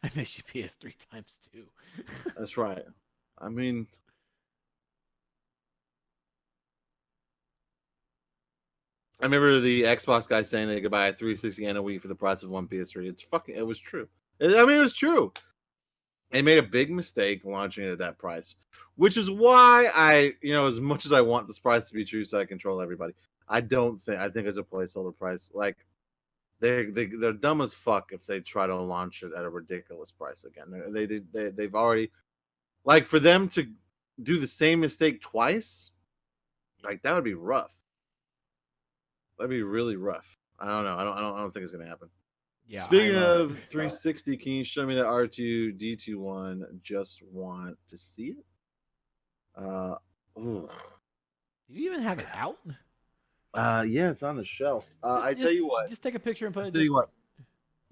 I miss you PS3 times 2. That's right. I mean. I remember the Xbox guy saying they could buy a 360 and a Wii for the price of one PS3. It was true. It was true. They made a big mistake launching it at that price, which is why as much as I want this price to be true so I control everybody, I think it's a placeholder price. Like they're dumb as fuck if they try to launch it at a ridiculous price again. They've already, like, for them to do the same mistake twice, like that would be rough. That'd be really rough. I don't know. I don't think it's gonna happen. Yeah. Speaking of 360, can you show me the R2D2 one? Just want to see it. Do you even have it out? Yeah, it's on the shelf. Tell you what. Just take a picture and put it. Tell you what,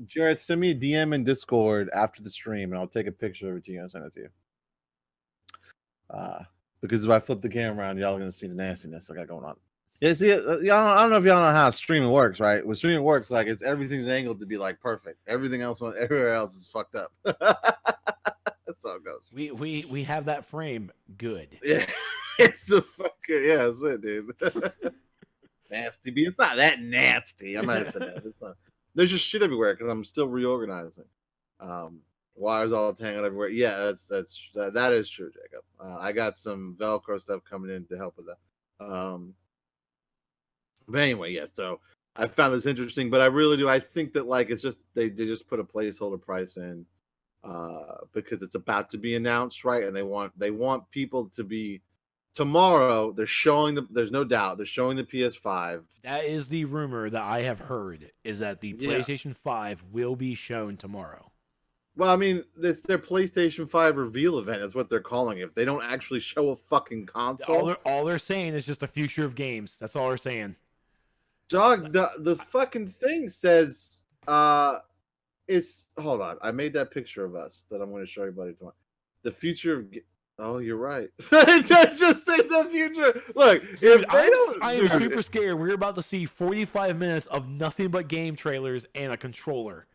Jared, send me a DM in Discord after the stream, and I'll take a picture of it to you and send it to you. Because if I flip the camera around, y'all are gonna see the nastiness I got going on. Yeah, see, I don't know if y'all know how streaming works, right? When streaming works, like everything's angled to be like perfect. Everything else everywhere else is fucked up. That's how it goes. We have that frame good. Yeah, it's a fucking that's it, dude. Nasty, but it's not that nasty. I'm not saying that. It's not. There's just shit everywhere because I'm still reorganizing. Wires all tangled everywhere. Yeah, that is true, Jacob. I got some Velcro stuff coming in to help with that. But anyway, yeah, so I found this interesting, but I really do. I think that like it's just they just put a placeholder price in because it's about to be announced, right? And they want people to be tomorrow. They're showing there's no doubt they're showing the PS5. That is the rumor that I have heard, is that the PlayStation 5 will be shown tomorrow. Well, I mean, it's their PlayStation 5 reveal event is what they're calling it. If they don't actually show a fucking console. All they're saying is just the future of games. That's all they're saying. Dog, the fucking thing says it's hold on. I made that picture of us that I'm going to show everybody tomorrow. The future of oh, you're right. Just say the future. Look, if I am super scared. We're about to see 45 minutes of nothing but game trailers and a controller.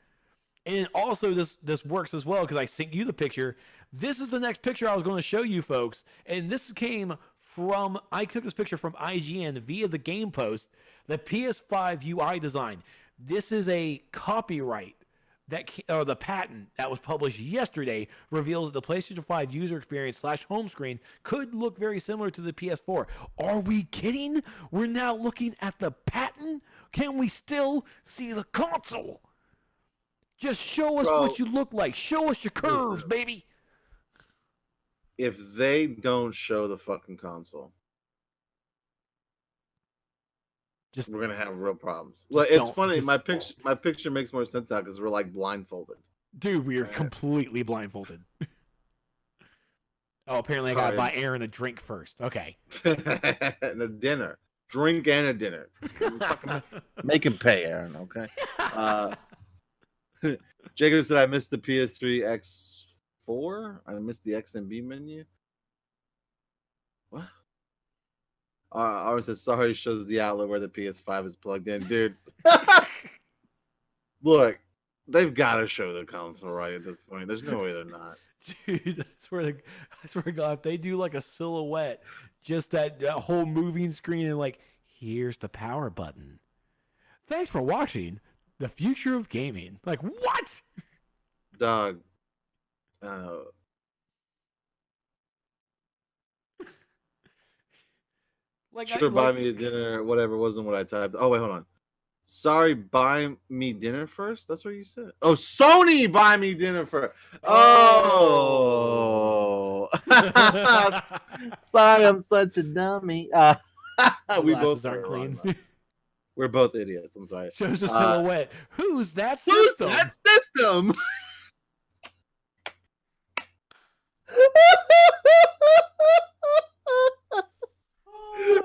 And also this works as well because I sent you the picture. This is the next picture I was going to show you folks. And this came from, I took this picture from IGN via the game post, the PS5 UI design. This is a copyright the patent that was published yesterday reveals that the PlayStation 5 user experience / home screen could look very similar to the PS4. Are we kidding? We're now looking at the patent? Can we still see the console? Just show us what you look like. Show us your curves, baby. If they don't show the fucking console, we're gonna have real problems. Well, it's funny. My picture makes more sense now because we're like blindfolded. Dude, we are completely blindfolded. Oh, apparently I gotta buy Aaron a drink first. Okay. And a dinner. Drink and a dinner. Make him pay, Aaron, okay? Jacob said I missed the PS3 X4. I missed the XMB menu. What? Aaron says sorry, shows the outlet where the PS5 is plugged in. Dude. Look, they've got to show the console right at this point. There's no way they're not. Dude, I swear to God, if they do like a silhouette, just that whole moving screen and like, here's the power button. Thanks for watching the future of gaming. Like, what? Dog. Like, sure, buy me a dinner, whatever, wasn't what I typed. Oh, wait, hold on. Sorry, buy me dinner first? That's what you said. Oh, Sony, buy me dinner first. Oh. Sorry, I'm such a dummy. We both aren't clean. We're both idiots. I'm sorry. Shows a silhouette. Who's that system? Who's that system?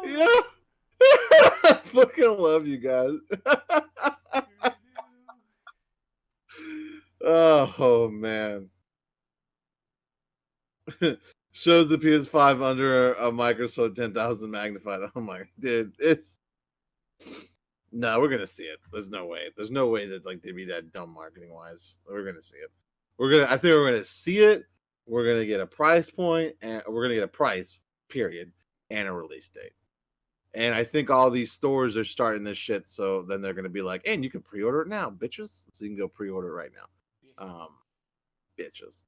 Yeah. I fucking love you guys. Oh man. Shows the PS5 under a microscope 10,000 magnified. Oh my dude, it's no, we're gonna see it. There's no way. There's no way that like to be that dumb marketing wise. We're gonna see it. I think we're gonna see it. We're gonna get a price point, and we're gonna get a price, period, and a release date. And I think all these stores are starting this shit, so then they're gonna be like, and you can pre-order it now, bitches. So you can go pre-order it right now. Bitches.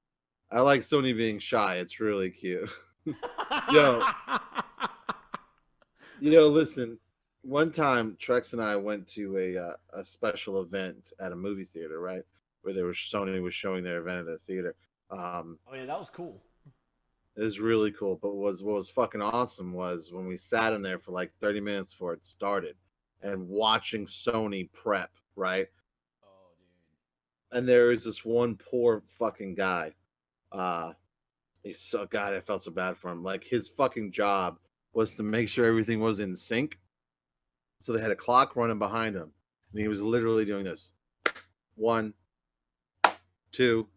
I like Sony being shy. It's really cute. Yo, listen. One time, Trex and I went to a special event at a movie theater, right? Where Sony was showing their event at a theater. Oh yeah, that was cool. It was really cool. But what was fucking awesome was when we sat in there for like 30 minutes before it started and watching Sony prep, right? Oh, dude. And there is this one poor fucking guy. God, I felt so bad for him. Like his fucking job was to make sure everything was in sync. So they had a clock running behind him. And he was literally doing this. 1, 2,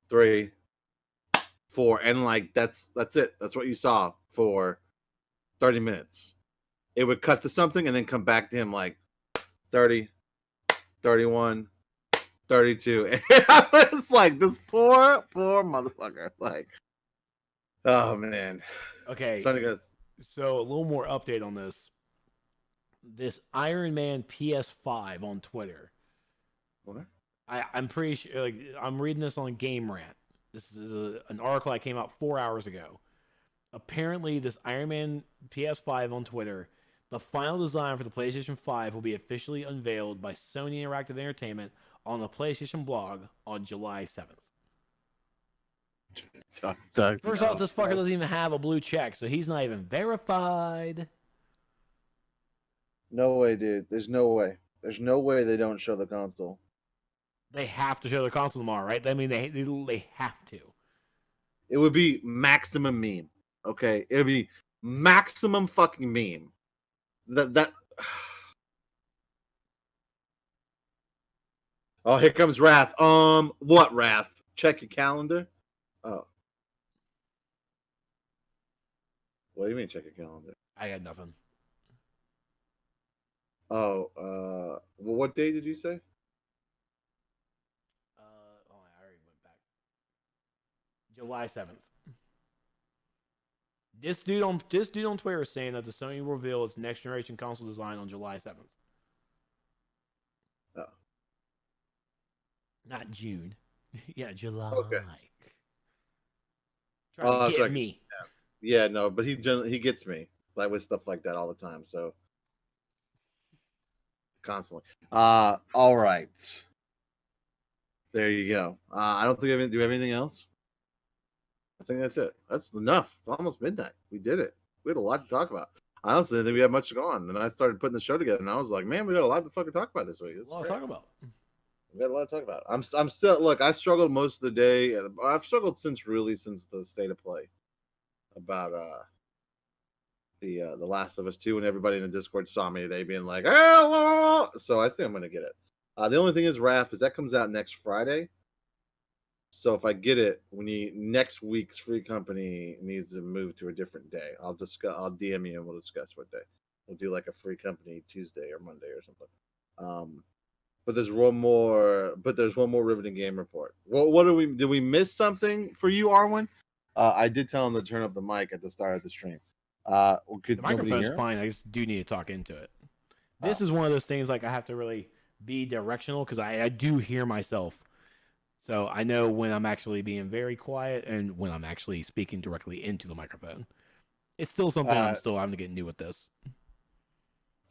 3, 4. And like that's it. That's what you saw for 30 minutes. It would cut to something and then come back to him like 30, 31, 32. And I was like, this poor motherfucker. Like, oh man. Okay. So a little more update on this. This Iron Man PS5 on Twitter. What? I'm pretty sure. Like, I'm reading this on Game Rant. This is an article that came out 4 hours ago. Apparently, this Iron Man PS5 on Twitter, the final design for the PlayStation 5 will be officially unveiled by Sony Interactive Entertainment on the PlayStation blog on July 7th. First off, this fucker doesn't even have a blue check, so he's not even verified. No way, dude. There's no way. There's no way they don't show the console. They have to show the console tomorrow, right? I mean, they have to. It would be maximum meme. Okay? It would be maximum fucking meme. That. Oh, here comes Wrath. What Wrath? Check your calendar. Oh. What do you mean check your calendar? I got nothing. Oh, well, what day did you say? I already went back. July 7th. This dude on Twitter is saying that the Sony will reveal its next generation console design on July 7th. Oh. Not June. Yeah, July. Okay. Trying to that's get right. me. Yeah, no, but he gets me like with stuff like that all the time. So constantly. All right. There you go. I don't think do we have anything else? I think that's it. That's enough. It's almost midnight. We did it. We had a lot to talk about. I honestly didn't think we had much to go on. And I started putting the show together, and I was like, man, we got a lot to fucking talk about this week. A lot to talk about. We got a lot to talk about. I'm still look. I struggled most of the day. I've struggled since the state of play about the Last of Us 2, and everybody in the Discord saw me today being like, oh, so I think I'm gonna get it. The only thing is, Raph, is that comes out next Friday. So if I get it, next week's free company needs to move to a different day. I'll DM you and we'll discuss what day. We'll do like a free company Tuesday or Monday or something. But there's one more riveting game report. What did we miss something for you, Arwen? I did tell him to turn up the mic at the start of the stream. The microphone's fine. I just do need to talk into it. This is one of those things like I have to really be directional because I do hear myself. So I know when I'm actually being very quiet and when I'm actually speaking directly into the microphone. It's still something I'm still having to get new with this.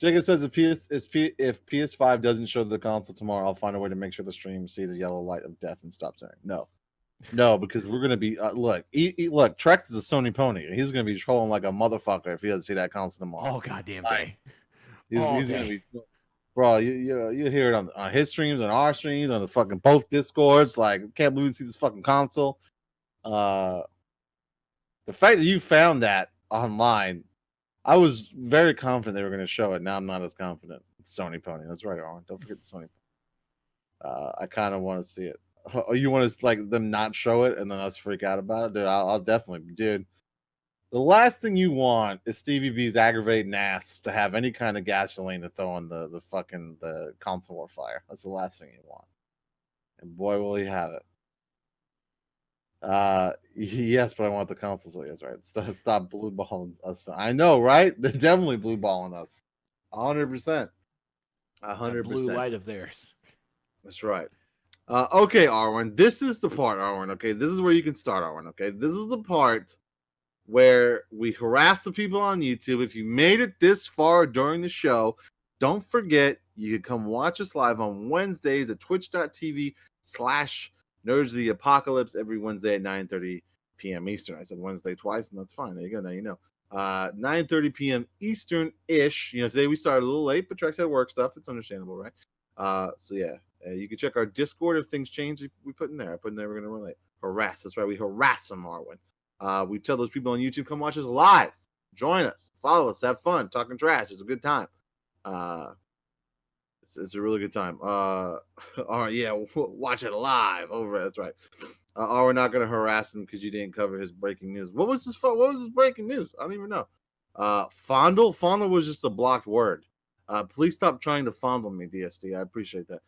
Jacob says if PS5 doesn't show the console tomorrow, I'll find a way to make sure the stream sees the yellow light of death and stops there. No, because we're gonna be look. Trex is a Sony pony. He's gonna be trolling like a motherfucker if he doesn't see that console tomorrow. Oh goddamn day! He's gonna be, bro. You hear it on his streams, on our streams, on the fucking both Discords. Like, can't believe you see this fucking console. The fact that you found that online, I was very confident they were going to show it. Now I'm not as confident. It's Sony Pony. That's right, Arwen. Don't forget the Sony Pony. I kind of want to see it. Oh, you want to like them not show it and then us freak out about it? Dude, I'll definitely, dude. The last thing you want is Stevie B's aggravating ass to have any kind of gasoline to throw on the console war fire. That's the last thing you want. And boy, will he have it. Yes, but I want the console. So yes, right. Stop blue balling us. I know, right? They're definitely blue balling us. 100%. 100%. Blue light of theirs. That's right. Okay, Arwen. This is the part, Arwen. Okay, this is where you can start, Arwen. Okay, this is the part where we harass the people on YouTube. If you made it this far during the show, don't forget you can come watch us live on Wednesdays at twitch.tv/Nerds of the Apocalypse every Wednesday at 9:30 p.m. Eastern. I said Wednesday twice, and that's fine. There you go. Now you know. 9:30 p.m. Eastern-ish. You know, today we started a little late, but Trex had work stuff. It's understandable, right? So yeah, you can check our Discord if things change. We put in there. I put in there. We're gonna run late. Harass. That's right. We harass them, Arwen. We tell those people on YouTube, come watch us live. Join us. Follow us. Have fun. Talking trash. It's a good time. It's a really good time. Watch it live over. That's right. We're not gonna harass him because you didn't cover his breaking news. What was his breaking news? I don't even know. Fondle was just a blocked word. Please stop trying to fondle me, DSD. I appreciate that.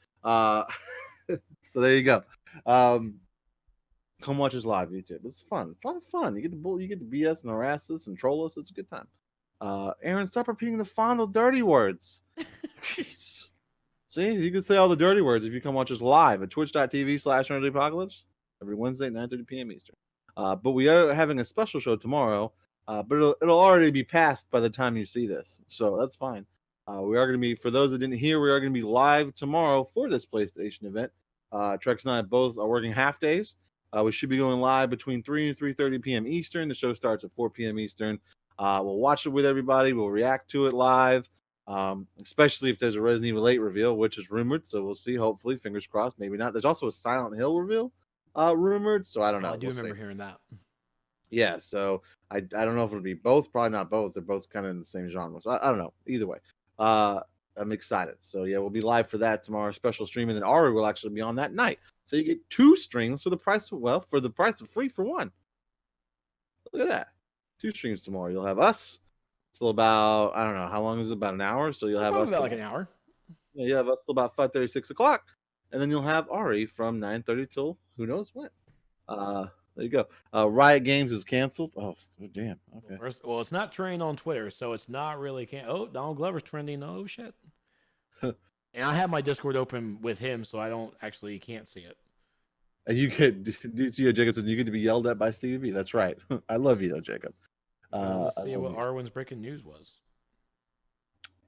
So there you go. Come watch us live, YouTube. It's fun. It's a lot of fun. You get the BS and harass us and troll us. It's a good time. Aaron, stop repeating the fondle dirty words. Jeez. See, you can say all the dirty words if you come watch us live at twitch.tv/NerdApocalypse every Wednesday at 9:30 p.m. Eastern. But we are having a special show tomorrow, but it'll already be passed by the time you see this, so that's fine. We are going to be, for those that didn't hear, we are going to be live tomorrow for this PlayStation event. Trex and I both are working half days. We should be going live between 3 and 3:30 p.m. Eastern. The show starts at 4 p.m. Eastern. We'll watch it with everybody. We'll react to it live, especially if there's a Resident Evil 8 reveal, which is rumored. So we'll see. Hopefully, fingers crossed. Maybe not. There's also a Silent Hill reveal rumored. So I don't know. I do remember hearing that. Yeah. So I don't know if it'll be both. Probably not both. They're both kind of in the same genre. So I don't know. Either way. I'm excited. So yeah, we'll be live for that tomorrow, special stream, and then Ari will actually be on that night. So you get 2 streams for the price of free for one. Look at that. 2 streams tomorrow. You'll have us till about, I don't know, how long is it? About an hour. So you'll have us about like an hour. Yeah, you have us till about 5:30, 6 o'clock. And then you'll have Ari from 9:30 till who knows when. There you go. Riot Games is canceled. Oh, damn. Okay. Well, it's not trending on Twitter, so it's not really. Donald Glover's trending. Oh, shit. And I have my Discord open with him, so I can't see it. And you get, do you see Jacob says you get to be yelled at by Stevie B? That's right. I love you though, Jacob. Let's see what Arwen's breaking news was.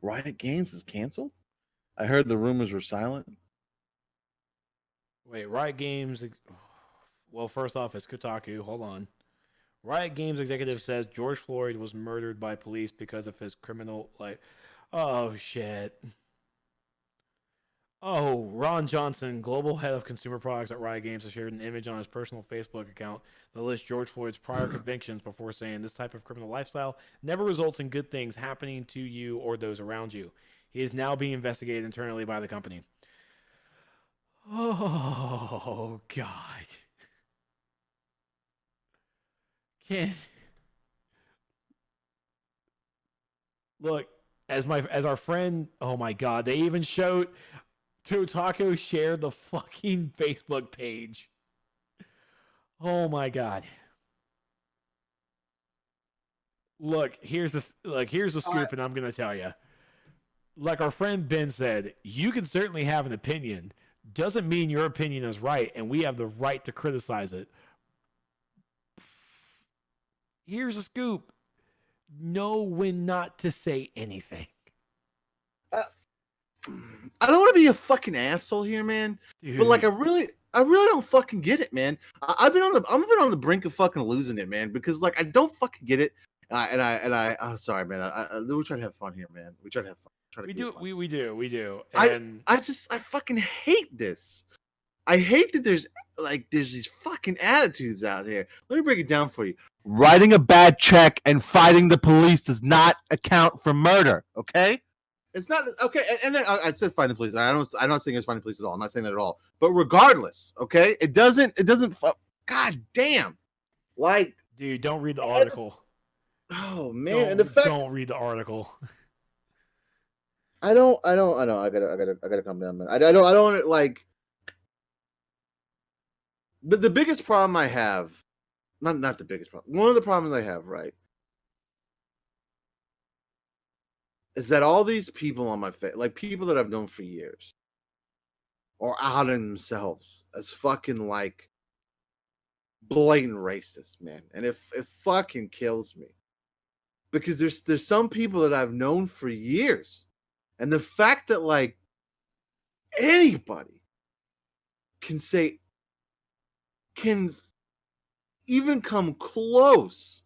Riot Games is canceled? I heard the rumors were silent. Wait, Riot Games. Well, first off, it's Kotaku. Hold on. Riot Games executive says George Floyd was murdered by police because of his criminal life. Oh, shit. Oh, Ron Johnson, global head of consumer products at Riot Games, has shared an image on his personal Facebook account that lists George Floyd's prior convictions before saying this type of criminal lifestyle never results in good things happening to you or those around you. He is now being investigated internally by the company. Oh, God. Look, as our friend, oh my God, they even showed Totaco shared the fucking Facebook page. Oh my God. Look, here's the scoop, and I'm gonna tell you. Like our friend Ben said, you can certainly have an opinion. Doesn't mean your opinion is right, and we have the right to criticize it. Here's a scoop. Know when not to say anything. I don't want to be a fucking asshole here, man. Dude. But like, I really don't fucking get it, man. I've been on the brink of fucking losing it, man, because like I don't fucking get it. Oh, sorry, man. We try to have fun here, man. We try to have fun. We do. And I fucking hate this. I hate that there's these fucking attitudes out here. Let me break it down for you. Writing a bad check and fighting the police does not account for murder. Okay, it's not okay. And then I said fighting the police. I'm not saying it's fighting the police at all. I'm not saying that at all. But regardless, okay, it doesn't. God damn, like, dude, don't read the article. Oh man, and the fact don't read the article. I know. I gotta calm down, man. I don't want to like. But the biggest problem I have, not the biggest problem. One of the problems I have, right, is that all these people on my face, like people that I've known for years, are outing themselves as fucking like blatant racist, man, and it fucking kills me because there's some people that I've known for years, and the fact that like anybody can even come close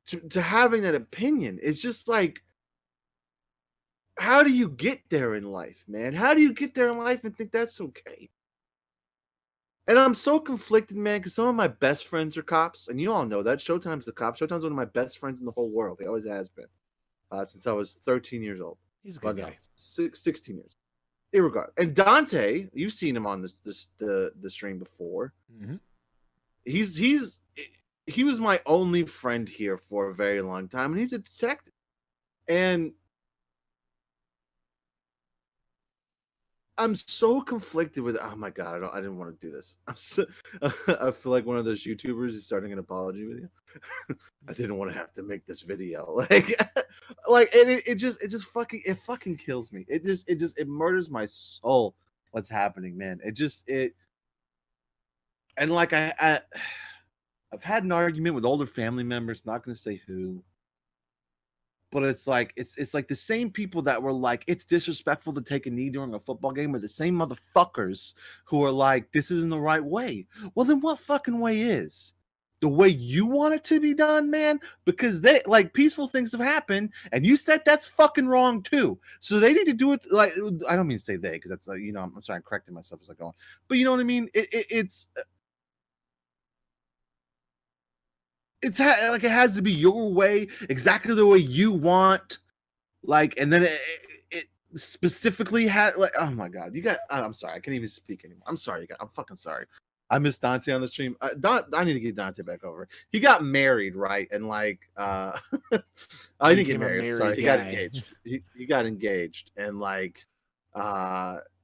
to having that opinion. It's just like, how do you get there in life, man? How do you get there in life and think that's okay? And I'm so conflicted, man, because some of my best friends are cops, and you all know that. Showtime's the cop. Showtime's one of my best friends in the whole world. He always has been, since I was 13 years old. He's a good guy. 16 years. Irregardless. And Dante, you've seen him on the stream before. Mm-hmm. He was my only friend here for a very long time, and he's a detective. And I'm so conflicted with. Oh my God, I didn't want to do this. I feel like one of those YouTubers is starting an apology video. I didn't want to have to make this video. Like, and it just fucking kills me. It murders my soul. What's happening, man? And like I've had an argument with older family members. Not going to say who. But it's like the same people that were like, it's disrespectful to take a knee during a football game are the same motherfuckers who are like, this isn't the right way. Well, then what fucking way is? The way you want it to be done, man? Because they like peaceful things have happened, and you said that's fucking wrong too. So they need to do it like, I don't mean to say they, because that's I'm sorry, I'm correcting myself as I go on. But you know what I mean? It's like it has to be your way, exactly the way you want, like, and then it specifically had like, oh my God, I'm sorry, I can't even speak anymore. I'm sorry, you guys. I'm fucking sorry. I miss Dante on the stream. I need to get Dante back over. He got married, right? And like, I didn't get married. Sorry, he got engaged. He got engaged, and like,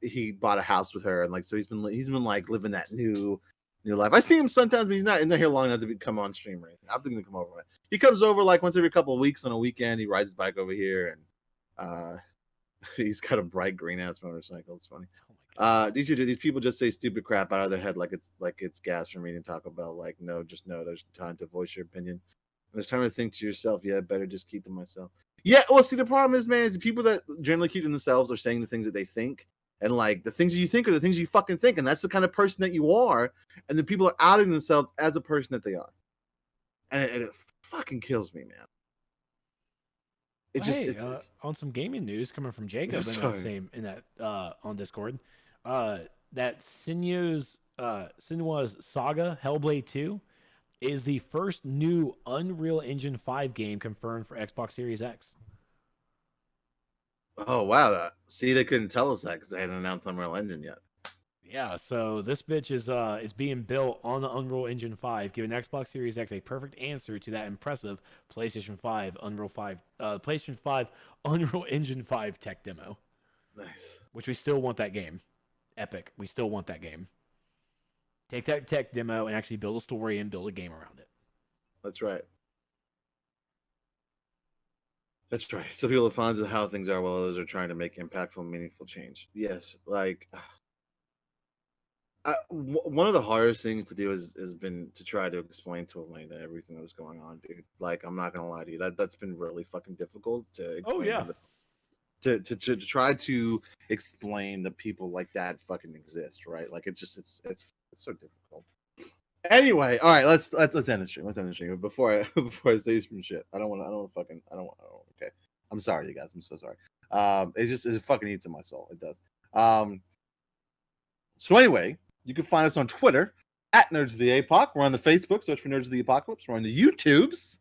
he bought a house with her, and like, so he's been like living that new life. I see him sometimes, but he's not here long enough to come on stream or anything. I'm thinking to come over. He comes over like once every couple of weeks on a weekend. He rides his bike over here, and He's got a bright green ass motorcycle. It's funny. Oh my God. These people just say stupid crap out of their head like it's gas from eating Taco Bell. Like, no, just know there's time to voice your opinion. There's time to think to yourself. Yeah, better just keep to myself. Yeah, well, see, the problem is, man, is the people that generally keep to themselves are saying the things that they think, and like the things that you think are the things you fucking think, and that's the kind of person that you are. And the people are outing themselves as a person that they are, and it fucking kills me, man. It just it's on some gaming news coming from Jacob on Discord, that Senua's Saga Hellblade 2 is the first new Unreal Engine 5 game confirmed for Xbox Series X. Oh wow! See, they couldn't tell us that because they hadn't announced Unreal Engine yet. Yeah, so this bitch is being built on the Unreal Engine 5, giving Xbox Series X a perfect answer to that impressive PlayStation 5 Unreal Engine 5 tech demo. Nice. Which we still want that game. Epic. We still want that game. Take that tech demo and actually build a story and build a game around it. That's right. That's right. Some people are fans of how things are, while others are trying to make impactful, meaningful change. Yes, like one of the hardest things to do has been to try to explain to Elena everything that's going on, dude. Like, I'm not gonna lie to you, that's been really fucking difficult to explain. Oh yeah. To try to explain that people like that fucking exist, right? Like, it's so difficult. Anyway, all right, let's end the stream. Let's end the stream. Before I say some shit, I don't want. Okay, I'm sorry, you guys. I'm so sorry. It fucking eats in my soul. It does. So anyway, you can find us on Twitter at Nerds of the APOC. We're on the Facebook. Search for Nerds of the Apocalypse. We're on the YouTubes.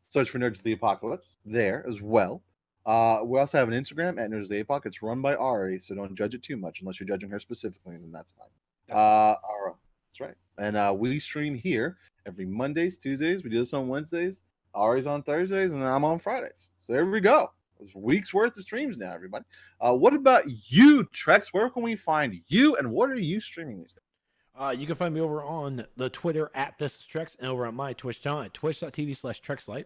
Search for Nerds of the Apocalypse there as well. We also have an Instagram at Nerds of the APOC. It's run by Ari, so don't judge it too much unless you're judging her specifically, and then that's fine. That's right. And we stream here every Mondays, Tuesdays. We do this on Wednesdays. Ari's on Thursdays, and I'm on Fridays. So there we go. There's weeks worth of streams now, everybody. What about you, Trex? Where can we find you, and what are you streaming these days? You can find me over on the Twitter at This Is Trex, and over on my Twitch channel at twitch.tv/TrexLight.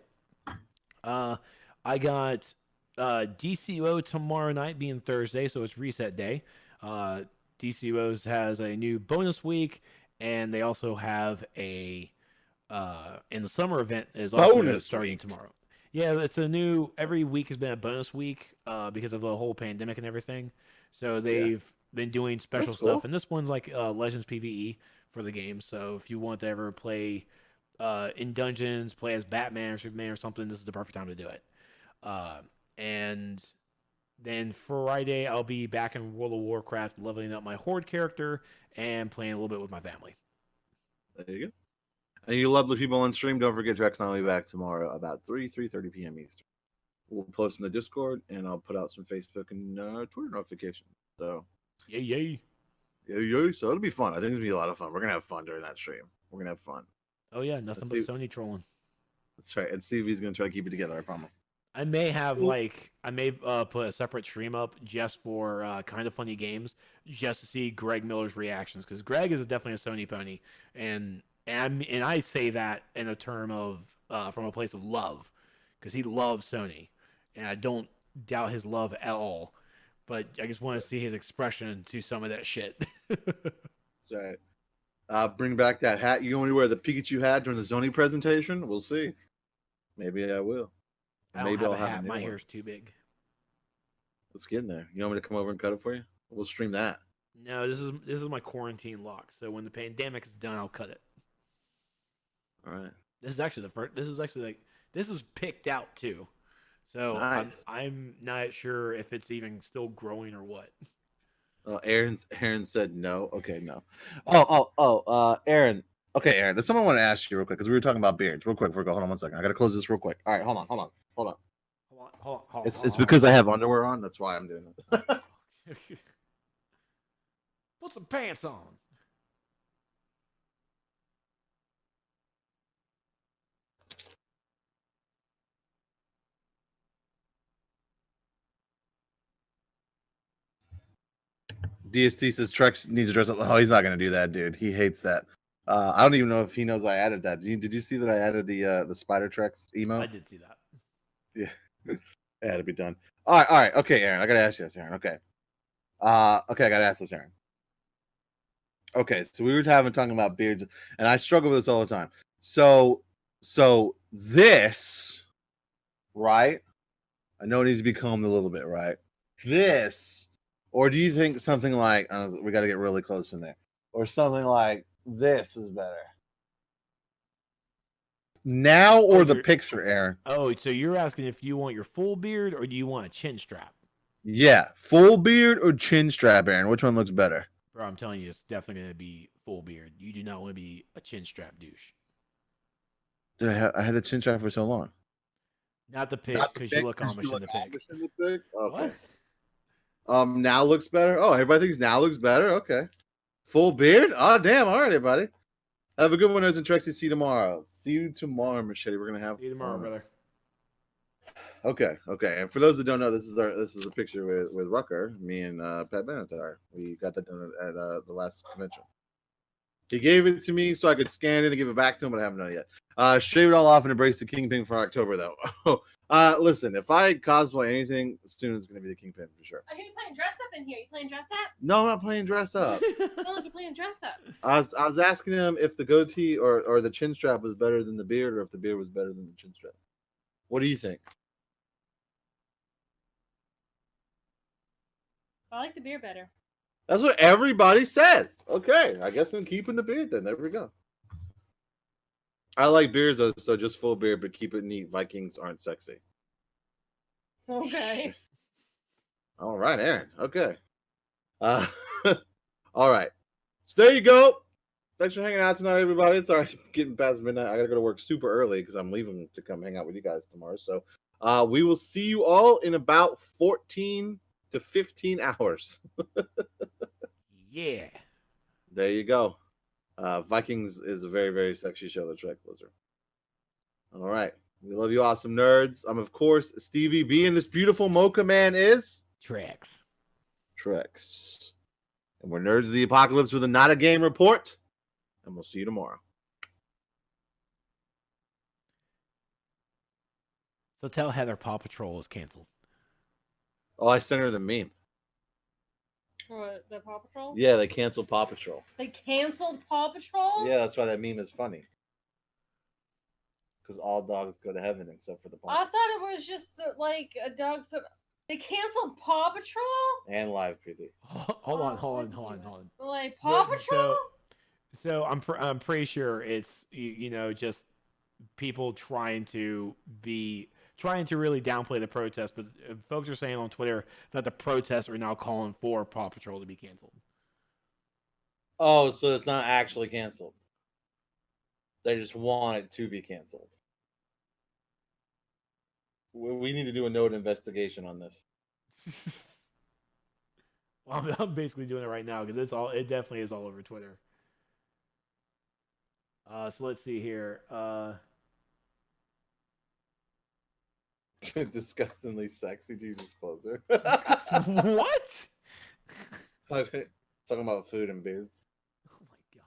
I got DCO tomorrow night being Thursday, so it's reset day. DCO's has a new bonus week, and they also have a in the summer event is also bonus starting tomorrow. Yeah, it's a new. Every week has been a bonus week because of the whole pandemic and everything. So they've been doing special stuff, and this one's like Legends PvE for the game. So if you want to ever play in dungeons, play as Batman or Superman or something, this is the perfect time to do it. And then Friday, I'll be back in World of Warcraft, leveling up my Horde character and playing a little bit with my family. There you go. And you lovely people on stream, don't forget Drex and I'll be back tomorrow about 3:30 p.m. Eastern. We'll post in the Discord, and I'll put out some Facebook and Twitter notifications. So, yay. So it'll be fun. I think it'll be a lot of fun. We're going to have fun during that stream. We're going to have fun. Oh, yeah, nothing but Sony trolling. That's right. And CV's going to try to keep it together, I promise. I may have put a separate stream up just for kind of funny games, just to see Greg Miller's reactions, because Greg is definitely a Sony pony, and I say that in a term of from a place of love, because he loves Sony, and I don't doubt his love at all, but I just want to see his expression to some of that shit. That's right. Bring back that hat. You only wear the Pikachu hat during the Sony presentation? We'll see. Maybe I will. I don't have a hat. My hair's too big. Let's get in there. You want me to come over and cut it for you? We'll stream that. No, this is my quarantine lock. So when the pandemic is done, I'll cut it. All right. This is actually the first. This is picked out too. So nice. I'm not sure if it's even still growing or what. Aaron said no. Okay, no. Aaron. Okay, Aaron. There's something I want to ask you real quick, because we were talking about beards. Real quick, hold on 1 second. I gotta close this real quick. All right, hold on. It's because I have underwear on. That's why I'm doing it. Put some pants on. DST says Trex needs to dress up. Oh, he's not gonna do that, dude. He hates that. I don't even know if he knows I added that. Did you see that I added the Spider Trex emote? I did see that. Yeah. It had to be done. All right. Okay, Aaron, I gotta ask you this, Aaron. Okay. Okay, I gotta ask this, Aaron. Okay, so we were talking about beards, and I struggle with this all the time. So this, right? I know it needs to be combed a little bit, right? This, or do you think something like we got to get really close in there, or something like this is better? Now or the picture, Aaron? Oh, so you're asking if you want your full beard or do you want a chin strap? Yeah, full beard or chin strap, Aaron? Which one looks better? Bro, I'm telling you, it's definitely going to be full beard. You do not want to be a chin strap douche. Dude, I had a chin strap for so long. Not the pic, because you look Amish in the pic. Okay. What? Now looks better. Oh, everybody thinks now looks better. Okay. Full beard? Oh, damn. All right, everybody. Have a good one, Nerds and Trexie. See you tomorrow. See you tomorrow, Machete. We're gonna have see you tomorrow, brother. Okay. And for those that don't know, this is a picture with Rucker, me and Pat Benatar. We got that done at the last convention. He gave it to me so I could scan it and give it back to him, but I haven't done it yet. Shave it all off and embrace the Kingpin for October, though. Listen, if I cosplay anything, soon it's going to be the Kingpin for sure. I hear you playing dress up in here. You playing dress up? No, I'm not playing dress up. Oh, look, you're playing dress up. I was asking him if the goatee or the chin strap was better than the beard, or if the beard was better than the chin strap. What do you think? I like the beard better. That's what everybody says. Okay, I guess I'm keeping the beard then. There we go. I like beards, though, so just full beard, but keep it neat. Vikings aren't sexy. Okay. All right, Aaron. Okay. All right. So there you go. Thanks for hanging out tonight, everybody. It's already getting past midnight. I got to go to work super early because I'm leaving to come hang out with you guys tomorrow. So we will see you all in about 14 to 15 hours. Yeah. There you go. Vikings is a very, very sexy show, the Trek Blizzard. All right. We love you, awesome nerds. I'm, of course, Stevie B, and this beautiful mocha man is... Trex. And we're Nerds of the Apocalypse with a NotA Game Report, and we'll see you tomorrow. So tell Heather Paw Patrol is canceled. Oh, I sent her the meme. What, the Paw Patrol? Yeah, they canceled Paw Patrol. They canceled Paw Patrol? Yeah, that's why that meme is funny. Because all dogs go to heaven except for the Paw I thought it was just like a dog's that they canceled Paw Patrol? And Live PD. Hold on. Like Paw Patrol? So I'm pretty sure it's just people trying to really downplay the protest, but folks are saying on Twitter that the protests are now calling for Paw Patrol to be canceled. Oh, so it's not actually canceled. They just want it to be canceled. We need to do a NOTE investigation on this. Well, I'm basically doing it right now because it definitely is all over Twitter. So let's see here. Disgustingly sexy Jesus closer. What? Okay. Talking about food and beards. Oh my god.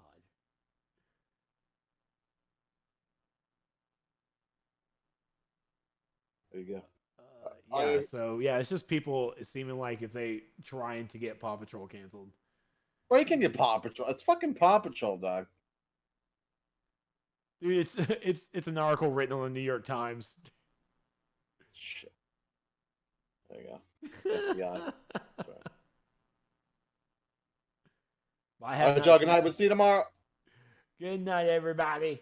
There you go. It's just people seeming like if they trying to get Paw Patrol canceled. Or you can get Paw Patrol. It's fucking Paw Patrol, dog. Dude, it's an article written on the New York Times. Shit. There you go. All right, y'all. Good night. We'll see you tomorrow. Good night, everybody.